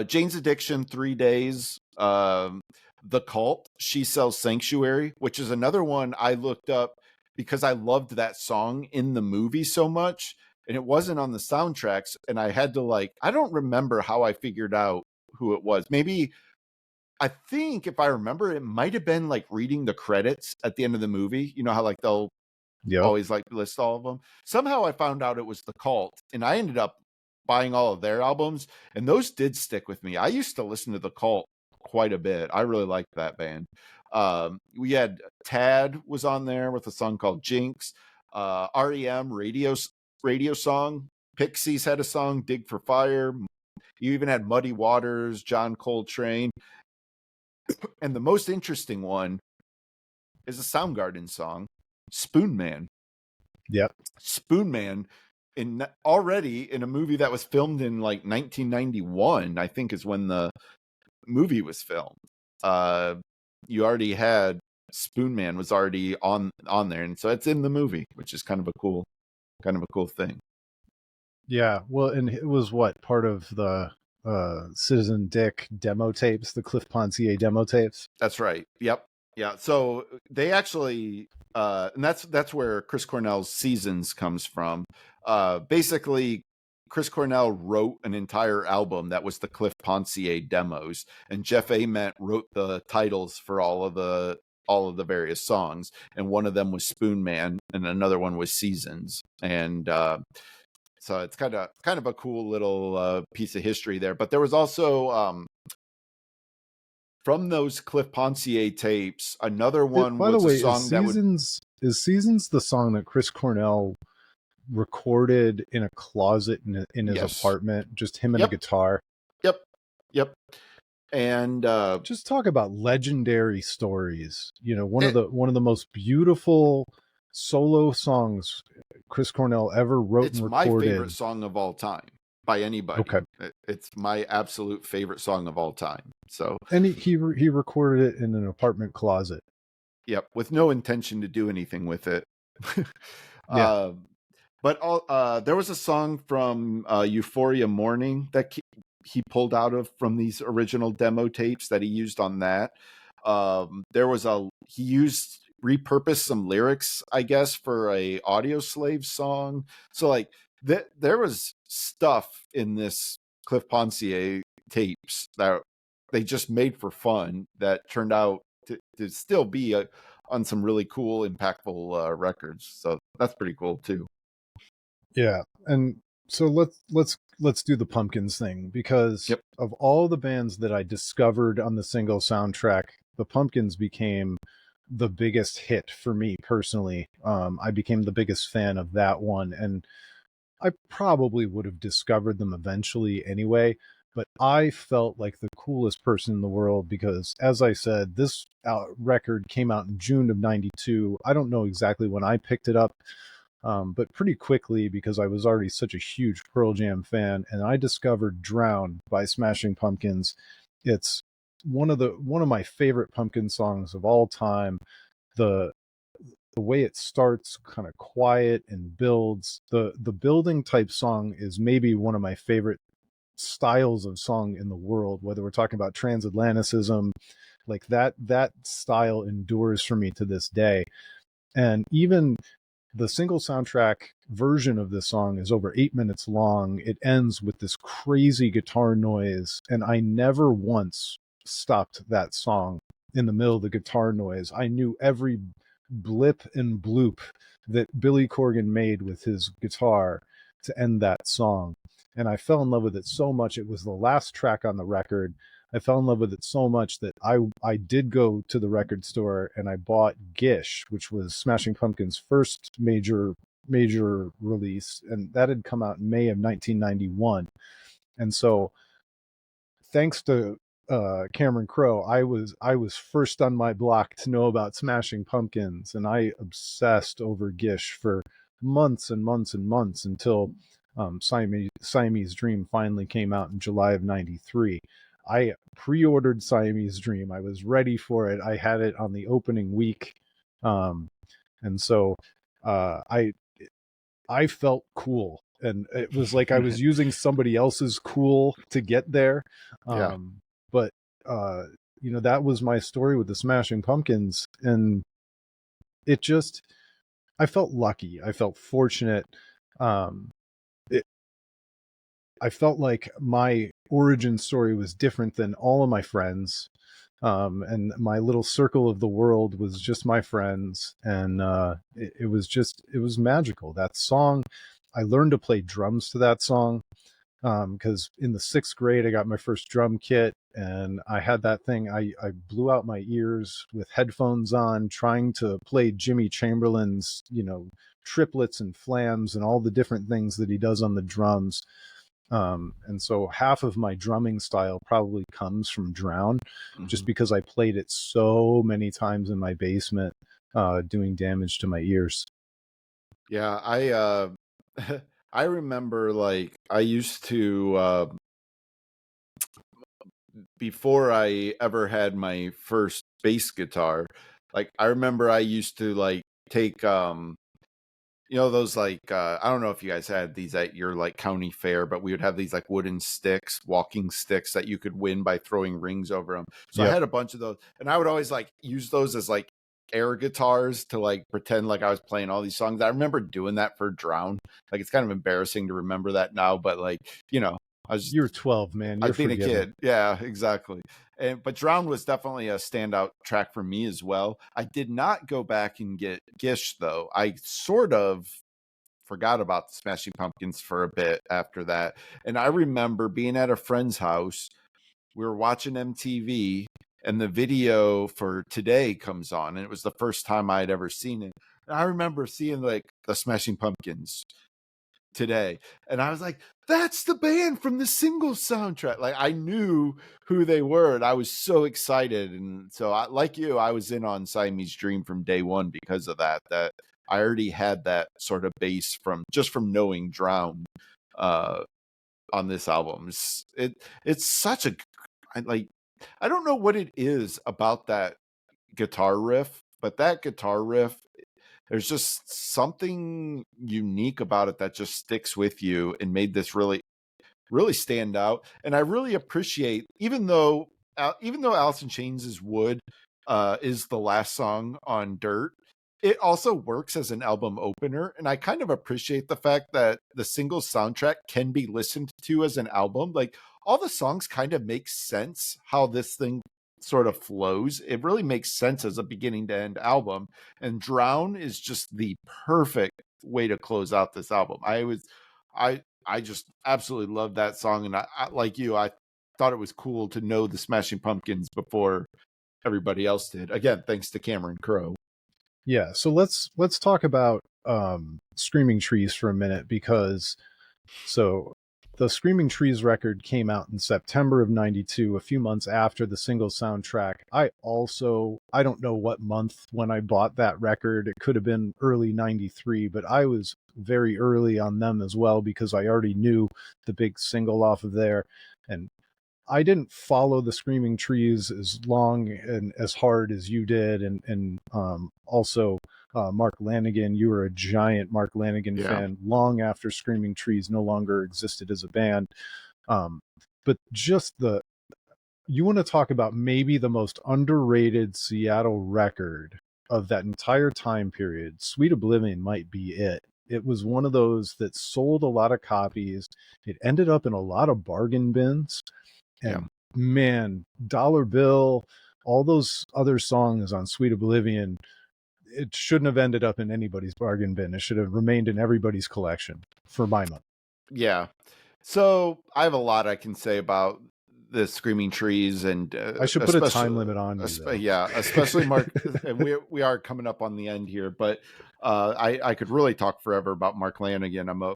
Jane's Addiction, 3 Days, The Cult, She Sells Sanctuary, which is another one I looked up because I loved that song in the movie so much, and it wasn't on the soundtracks, and I had to I don't remember how I figured out who it was. Maybe, I think if I remember, it might have been like reading the credits at the end of the movie. You know how like they'll always like list all of them. Somehow I found out it was The Cult, and I ended up buying all of their albums, and those did stick with me. I used to listen to The Cult quite a bit. I really liked that band. We had Tad was on there with a song called Jinx. REM radio song. Pixies had a song, Dig for Fire. You even had Muddy Waters, John Coltrane. And the most interesting one is a Soundgarden song, Spoon Man. Yep. Spoon Man, already in a movie that was filmed in like 1991, I think is when the movie was filmed. You already had Spoon Man was already on there, and so it's in the movie, which is kind of a cool thing. Yeah, well, and it was part of the Citizen Dick demo tapes, the Cliff Pontier demo tapes. That's right. Yep. Yeah. So they actually, and that's where Chris Cornell's Seasons comes from. Basically, Chris Cornell wrote an entire album that was the Cliff Pontier demos, and Jeff Ament wrote the titles for all of the all of the various songs, and one of them was Spoon Man, and another one was Seasons, and so it's kind of a cool little piece of history there. But there was also from those Cliff Pontier tapes, another one By the was a way, song that would is Seasons the song that Chris Cornell recorded in a closet in his yes, apartment, just him and a yep, guitar? yep, yep, and Just talk about legendary stories. You know, one it, of the most beautiful solo songs Chris Cornell ever wrote and it's my favorite recorded. song of all time by anybody. Okay. It's my absolute favorite song of all time. So, And he recorded it in an apartment closet. yep, with no intention to do anything with it. Yeah. But there was a song from Euphoria Morning that he pulled out of from these original demo tapes that he used on that. There was he used repurposed some lyrics, I guess, for a Audio Slave song. So like there was stuff in this Cliff Pontier tapes that they just made for fun that turned out to still be on some really cool, impactful records. So that's pretty cool too. Yeah. And so let's do the Pumpkins thing, because Yep. of all the bands that I discovered on the single soundtrack, the Pumpkins became the biggest hit for me personally. I became the biggest fan of that one, and I probably would have discovered them eventually anyway, but I felt like the coolest person in the world because, as I said, this record came out in June of '92. I don't know exactly when I picked it up, but pretty quickly, because I was already such a huge Pearl Jam fan, and I discovered Drown by Smashing Pumpkins. It's one of my favorite Pumpkin songs of all time. The the way it starts kind of quiet and builds, the building type song is maybe one of my favorite styles of song in the world, whether we're talking about transatlanticism, like that style endures for me to this day. And even the single soundtrack version of this song is over 8 minutes long. It ends with this crazy guitar noise, and I never once stopped that song in the middle of the guitar noise. I knew every blip and bloop that Billy Corgan made with his guitar to end that song. And I fell in love with it so much. It was the last track on the record. I fell in love with it so much that I did go to the record store and I bought Gish, which was Smashing Pumpkins' first major release, and that had come out in May of 1991. And so, thanks to Cameron Crowe, I was first on my block to know about Smashing Pumpkins, and I obsessed over Gish for months and months and months until Siamese Dream finally came out in July of '93. I pre-ordered Siamese Dream. I was ready for it. I had it on the opening week, um, and so I felt cool, and it was like I was using somebody else's cool to get there. Yeah. But uh, you know, that was my story with the Smashing Pumpkins, and it just I felt lucky. I felt fortunate. Um, it, I felt like my origin story was different than all of my friends. And my little circle of the world was just my friends, and it was magical. That song, I learned to play drums to that song because in the 6th grade I got my first drum kit, and I had that thing. I blew out my ears with headphones on, trying to play Jimmy Chamberlain's, you know, triplets and flams and all the different things that he does on the drums. And so half of my drumming style probably comes from Drown, just because I played it so many times in my basement, doing damage to my ears. Yeah, I I remember like I used to before I ever had my first bass guitar, like I remember I used to like take you know those like I don't know if you guys had these at your like county fair, but we would have these like wooden sticks, walking sticks that you could win by throwing rings over them. So I Yep. had a bunch of those, and I would always like use those as like air guitars to like pretend like I was playing all these songs. I remember doing that for Drown. Like it's kind of embarrassing to remember that now, but like, you know, I was You're 12, man. I You're was being a forgiven. kid. Yeah, exactly. But Drown was definitely a standout track for me as well. I did not go back and get Gish though. I sort of forgot about the Smashing Pumpkins for a bit after that. And I remember being at a friend's house. We were watching MTV and the video for Today comes on, and it was the first time I had ever seen it. And I remember seeing like the Smashing Pumpkins Today, and I was like, that's the band from the single soundtrack. Like, I knew who they were, and I was so excited. And so like you, I was in on Siamese Dream from day one because of that I already had that sort of base from knowing Drown on this album. It's such a like, I don't know what it is about that guitar riff, but that guitar riff, there's just something unique about it that just sticks with you and made this really really stand out. And I really appreciate, even though Alice in Chains is Wood is the last song on Dirt, it also works as an album opener. And I kind of appreciate the fact that the single soundtrack can be listened to as an album. Like, all the songs kind of make sense how this thing sort of flows. It really makes sense as a beginning to end album. And Drown is just the perfect way to close out this album. I just absolutely love that song, and I like you, I thought it was cool to know the Smashing Pumpkins before everybody else did. Again, thanks to Cameron Crowe. Yeah, so let's talk about Screaming Trees for a minute, because so the Screaming Trees record came out in September of 92, a few months after the single soundtrack. I don't know what month when I bought that record. It could have been early 93, but I was very early on them as well because I already knew the big single off of there. And I didn't follow the Screaming Trees as long and as hard as you did, and also Mark Lanigan. You were a giant Mark Lanigan fan long after Screaming Trees no longer existed as a band. But just you want to talk about maybe the most underrated Seattle record of that entire time period. Sweet Oblivion might be it. It was one of those that sold a lot of copies. It ended up in a lot of bargain bins. And man, Dollar Bill, all those other songs on Sweet Oblivion, it shouldn't have ended up in anybody's bargain bin. It should have remained in everybody's collection for my money. Yeah. So I have a lot I can say about the Screaming Trees, and I should put a time limit on you, though. Yeah, especially Mark. And we are coming up on the end here, but I could really talk forever about Mark Lanigan. I'm a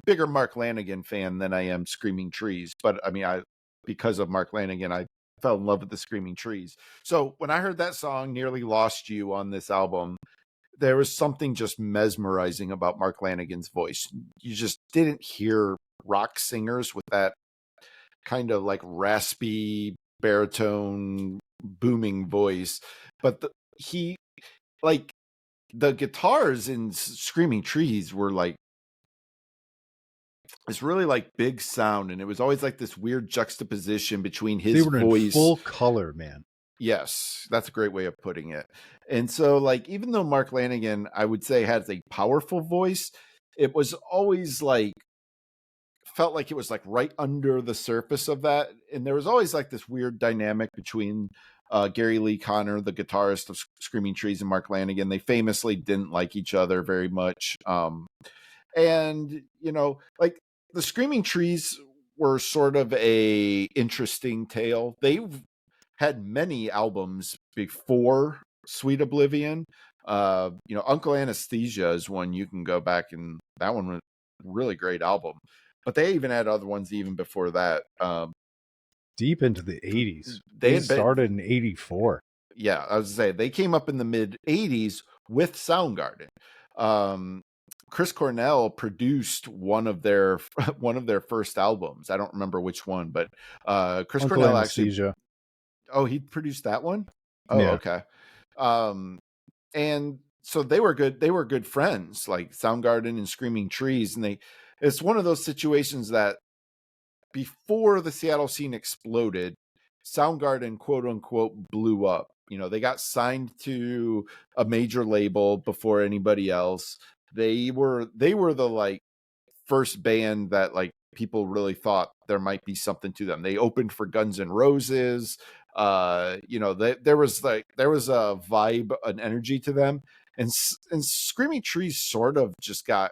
bigger Mark Lanigan fan than I am Screaming Trees, but I mean, because of Mark Lanigan, I fell in love with the Screaming Trees. So when I heard that song Nearly Lost You on this album, there was something just mesmerizing about Mark Lanigan's voice. You just didn't hear rock singers with that kind of like raspy baritone booming voice, but the guitars in Screaming Trees were like, it's really like big sound, and it was always like this weird juxtaposition between his they were voice in full color, man. Yes, that's a great way of putting it. And so, like, even though Mark Lanigan, I would say, has a powerful voice, it was always like, felt like it was like right under the surface of that. And there was always like this weird dynamic between Gary Lee Conner, the guitarist of Screaming Trees, and Mark Lanigan. They famously didn't like each other very much. And, you know, like, the Screaming Trees were sort of a interesting tale. They've had many albums before Sweet Oblivion. You know, Uncle Anesthesia is one you can go back, and that one was a really great album. But they even had other ones even before that. Deep into the 80s. They had started in 84. Yeah, I was gonna say, they came up in the mid 80s with Soundgarden. Chris Cornell produced one of their first albums. I don't remember which one, but Chris Uncle Cornell Anesthesia. actually. Oh, he produced that one? Oh, Yeah. okay. And so they were good friends, like Soundgarden and Screaming Trees, and it's one of those situations that before the Seattle scene exploded, Soundgarden, quote unquote, blew up. You know, they got signed to a major label before anybody else. They were the like first band that like people really thought there might be something to them. They opened for Guns N' Roses. There was a vibe, an energy to them, and Screaming Trees sort of just got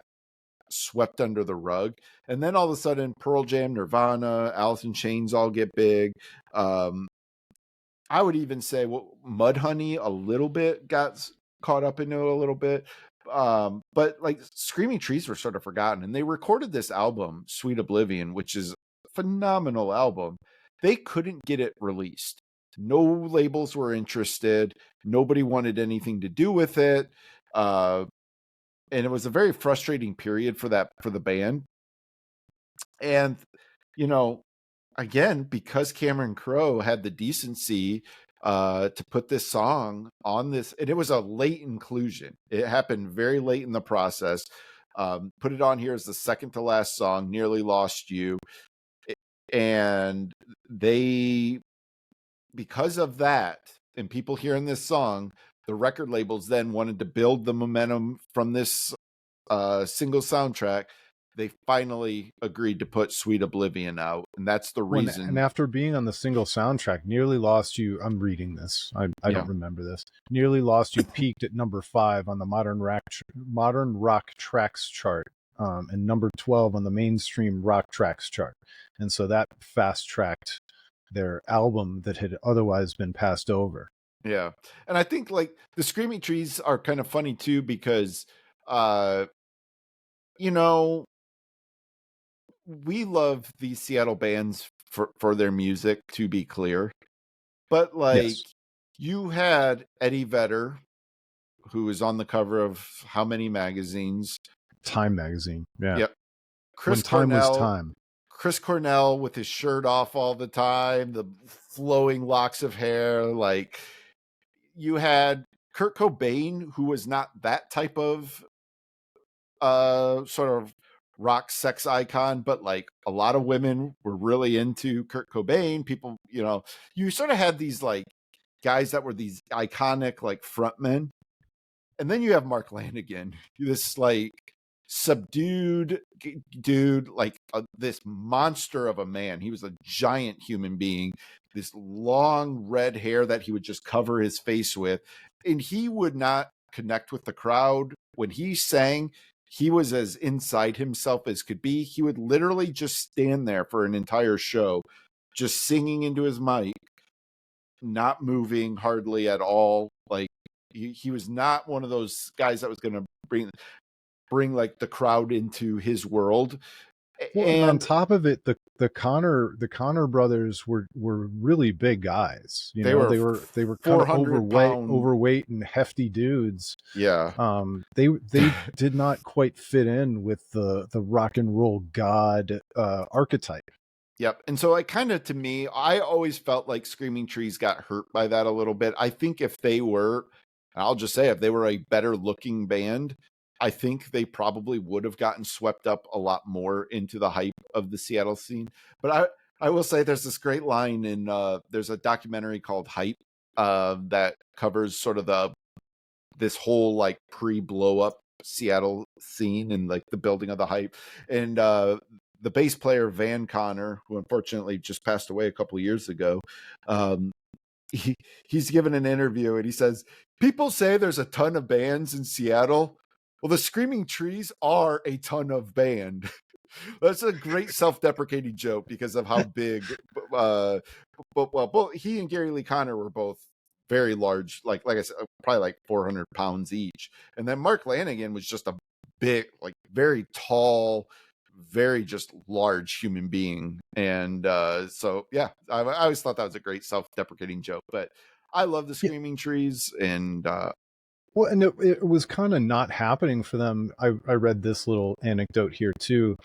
swept under the rug. And then all of a sudden, Pearl Jam, Nirvana, Alice in Chains all get big. I would even say Mudhoney a little bit got caught up into it a little bit. But like Screaming Trees were sort of forgotten, and they recorded this album, Sweet Oblivion, which is a phenomenal album. They couldn't get it released. No labels were interested. Nobody wanted anything to do with it. And it was a very frustrating period for the band. And, again, because Cameron Crowe had the decency to put this song on this, and it was a late inclusion. It happened very late in the process. Put it on here as the second to last song, Nearly Lost You. And because of that, and people hearing this song, the record labels then wanted to build the momentum from this single soundtrack. They finally agreed to put Sweet Oblivion out, and that's the reason. And after being on the single soundtrack, Nearly Lost You, I'm reading this, I don't remember this. Nearly Lost You peaked at number 5 on the modern rock tracks chart, and number 12 on the mainstream rock tracks chart. And so that fast-tracked their album that had otherwise been passed over. Yeah. And I think like the Screaming Trees are kind of funny too, because we love these Seattle bands for their music, to be clear. But like you had Eddie Vedder, who was on the cover of how many magazines? Time magazine. Yeah. Yep. When time was time. Chris Cornell with his shirt off all the time, the flowing locks of hair. Like you had Kurt Cobain, who was not that type of sort of rock sex icon, but like a lot of women were really into Kurt Cobain. People, you sort of had these like guys that were these iconic like frontmen. And then you have Mark Lanigan, this like subdued dude, like this monster of a man. He was a giant human being, this long red hair that he would just cover his face with. And he would not connect with the crowd. When he sang, he was as inside himself as could be. He would literally just stand there for an entire show, just singing into his mic, not moving hardly at all. Like he was not one of those guys that was going to bring like the crowd into his world. Well, and on top of it, the Connor brothers were really big guys. They were kind of overweight and hefty dudes. Yeah. They did not quite fit in with the rock and roll god archetype. Yep. And so to me, I always felt like Screaming Trees got hurt by that a little bit. I think if they were a better looking band, I think they probably would have gotten swept up a lot more into the hype of the Seattle scene. But I will say there's this great line in there's a documentary called Hype that covers sort of this whole like pre-blow up Seattle scene and like the building of the hype. And the bass player Van Connor, who unfortunately just passed away a couple of years ago, he's given an interview and he says, people say there's a ton of bands in Seattle. Well, the Screaming Trees are a ton of band. That's a great self-deprecating joke because of how big. But both he and Gary Lee Conner were both very large, like I said, probably like 400 pounds each. And then Mark Lanigan was just a big, like very tall, very just large human being. And so, yeah, I always thought that was a great self-deprecating joke. But I love the Screaming Trees, and well, and it was kind of not happening for them. I read this little anecdote here too.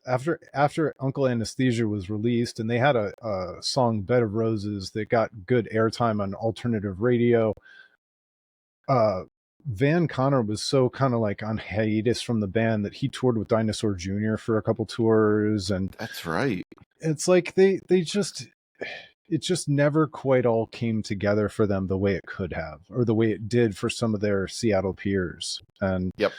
After Uncle Anesthesia was released, and they had a song "Bed of Roses" that got good airtime on alternative radio. Van Connor was so kind of like on hiatus from the band that he toured with Dinosaur Jr. for a couple tours, and that's right. It's like it just never quite all came together for them the way it could have, or the way it did for some of their Seattle peers. And yep,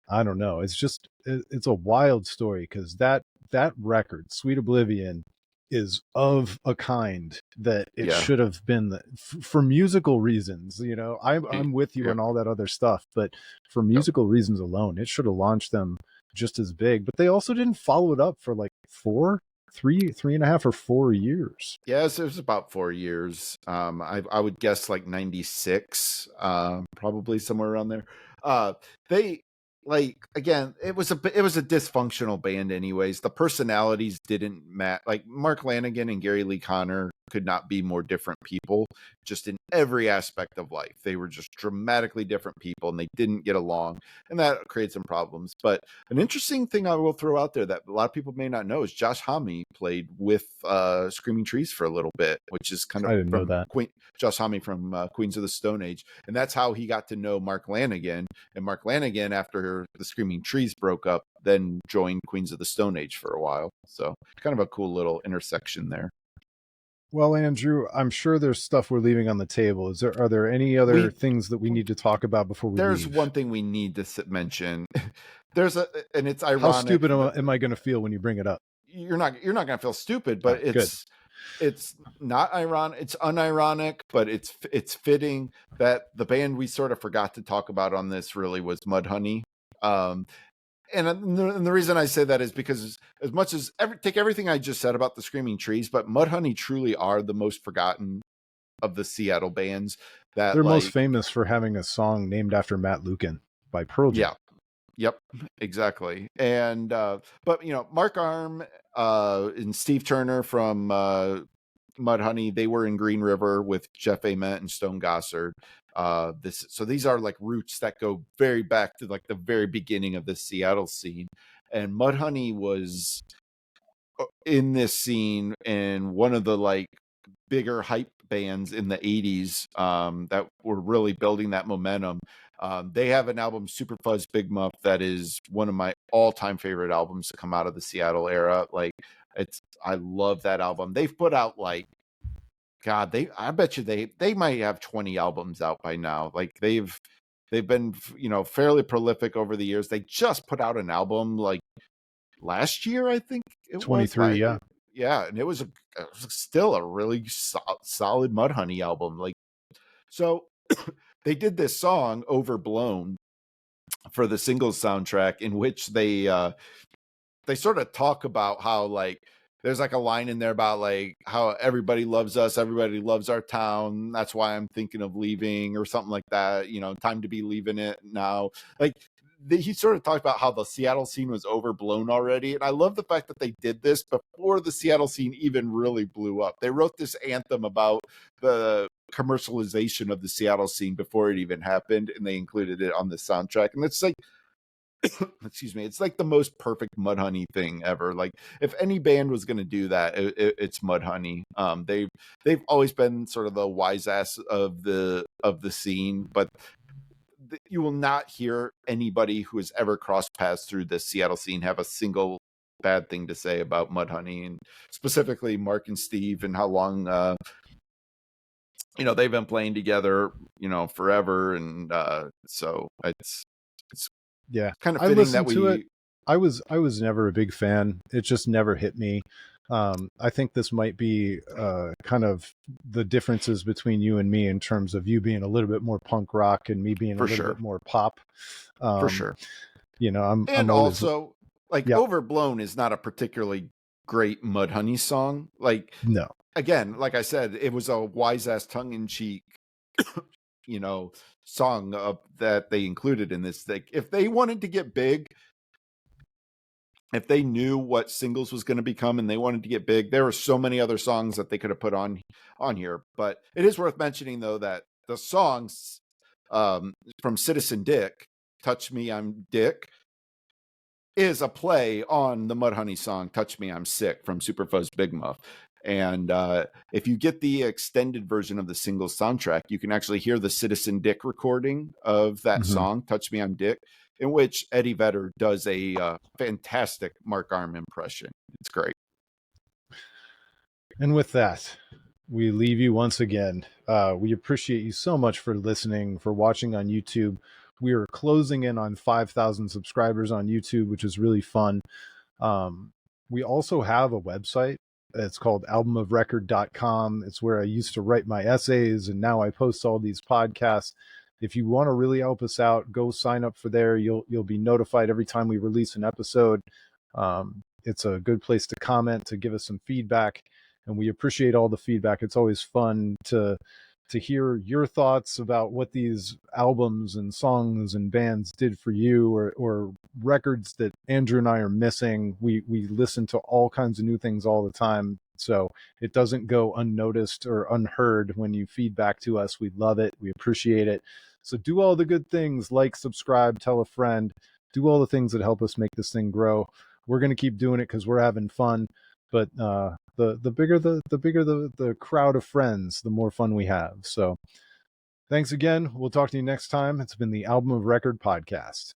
I don't know. It's a wild story because that that record, Sweet Oblivion, is of a kind that it Yeah. should have been for musical reasons. I'm with you Yeah. on all that other stuff, but for musical reasons alone, it should have launched them just as big. But they also didn't follow it up for like 3.5 or 4 years. Yes, it was about 4 years. I would guess like 96, probably somewhere around there. They like again, it was a dysfunctional band anyways. The personalities didn't match. Like Mark Lanigan and Gary Lee Conner could not be more different people, just in every aspect of life. They were just dramatically different people, and they didn't get along, and that created some problems. But an interesting thing I will throw out there that a lot of people may not know is Josh Homme played with Screaming Trees for a little bit, which is kind of I didn't know from that. Josh Homme from Queens of the Stone Age. And that's how he got to know Mark Lanigan. And Mark Lanigan, after the Screaming Trees broke up, then joined Queens of the Stone Age for a while. So kind of a cool little intersection there. Well, Andrew, I'm sure there's stuff we're leaving on the table. Are there any other We things that we need to talk about before we There's leave? one thing we need to mention. And it's How ironic stupid that am I going to feel when you bring it up? you're not going to feel stupid, Oh, but good. it's not ironic, it's unironic, but it's fitting that the band we sort of forgot to talk about on this really was Mudhoney. um and the reason I say that is because as much as take everything I just said about the Screaming Trees, but Mudhoney truly are the most forgotten of the Seattle bands that They're most like famous for having a song named after Matt Lukin by Pearl Jam. yeah. Yep, exactly. And but Mark Arm and Steve Turner from Mudhoney, they were in Green River with Jeff Ament and Stone Gossard. So these are like roots that go very back to like the very beginning of the Seattle scene. And Mudhoney was in this scene and one of the like bigger hype bands in the 80s that were really building that momentum. They have an album, Super Fuzz Big Muff, that is one of my all-time favorite albums to come out of the Seattle era. Like I love that album. They've put out like God, I bet you they might have 20 albums out by now. Like they've been fairly prolific over the years. They just put out an album like last year, I think it was. 23, yeah. Yeah, and it was still a really solid Mudhoney album. Like, so they did this song Overblown for the singles soundtrack, in which they sort of talk about how like there's like a line in there about like how everybody loves us, everybody loves our town, that's why I'm thinking of leaving, or something like that. Time to be leaving it now. Like he sort of talked about how the Seattle scene was overblown already, and I love the fact that they did this before the Seattle scene even really blew up. They wrote this anthem about the commercialization of the Seattle scene before it even happened, and they included it on the soundtrack. And it's like, excuse me, it's like the most perfect Mudhoney thing ever. Like if any band was going to do that, it's Mudhoney. They've always been sort of the wise ass of the scene, but you will not hear anybody who has ever crossed paths through the Seattle scene have a single bad thing to say about Mudhoney, and specifically Mark and Steve, and how long they've been playing together forever. And so it's Yeah. kind of I fitting that listened to it. we I was never a big fan. It just never hit me. I think this might be kind of the differences between you and me in terms of you being a little bit more punk rock and me being a for little sure bit more pop. for Um, sure I'm And always, also, like, yeah, Overblown is not a particularly great Mudhoney song. Like, no. again, like I said, it was a wise ass tongue in cheek, song that they included in this. Like, if they wanted to get big, if they knew what singles was going to become and they wanted to get big, there were so many other songs that they could have put on here. But it is worth mentioning, though, that the songs from Citizen Dick, Touch Me, I'm Dick, is a play on the Mudhoney song "Touch Me, I'm Sick" from Superfuzz Big Muff. And if you get the extended version of the single soundtrack, you can actually hear the Citizen Dick recording of that Mhm. song, "Touch Me, I'm Dick," in which Eddie Vedder does a fantastic Mark Arm impression. It's great. And with that, we leave you once again. We appreciate you so much for listening, for watching on YouTube. We are closing in on 5,000 subscribers on YouTube, which is really fun. We also have a website. It's called albumofrecord.com. It's where I used to write my essays, and now I post all these podcasts. If you want to really help us out, go sign up for there. You'll be notified every time we release an episode. It's a good place to comment, to give us some feedback, and we appreciate all the feedback. It's always fun to hear your thoughts about what these albums and songs and bands did for you, or records that Andrew and I are missing. We listen to all kinds of new things all the time, so it doesn't go unnoticed or unheard when you feedback to us. We love it. We appreciate it. So do all the good things, like, subscribe, tell a friend, do all the things that help us make this thing grow. We're going to keep doing it because we're having fun. But the bigger the crowd of friends, the more fun we have. So thanks again. We'll talk to you next time. It's been the Album of Record podcast.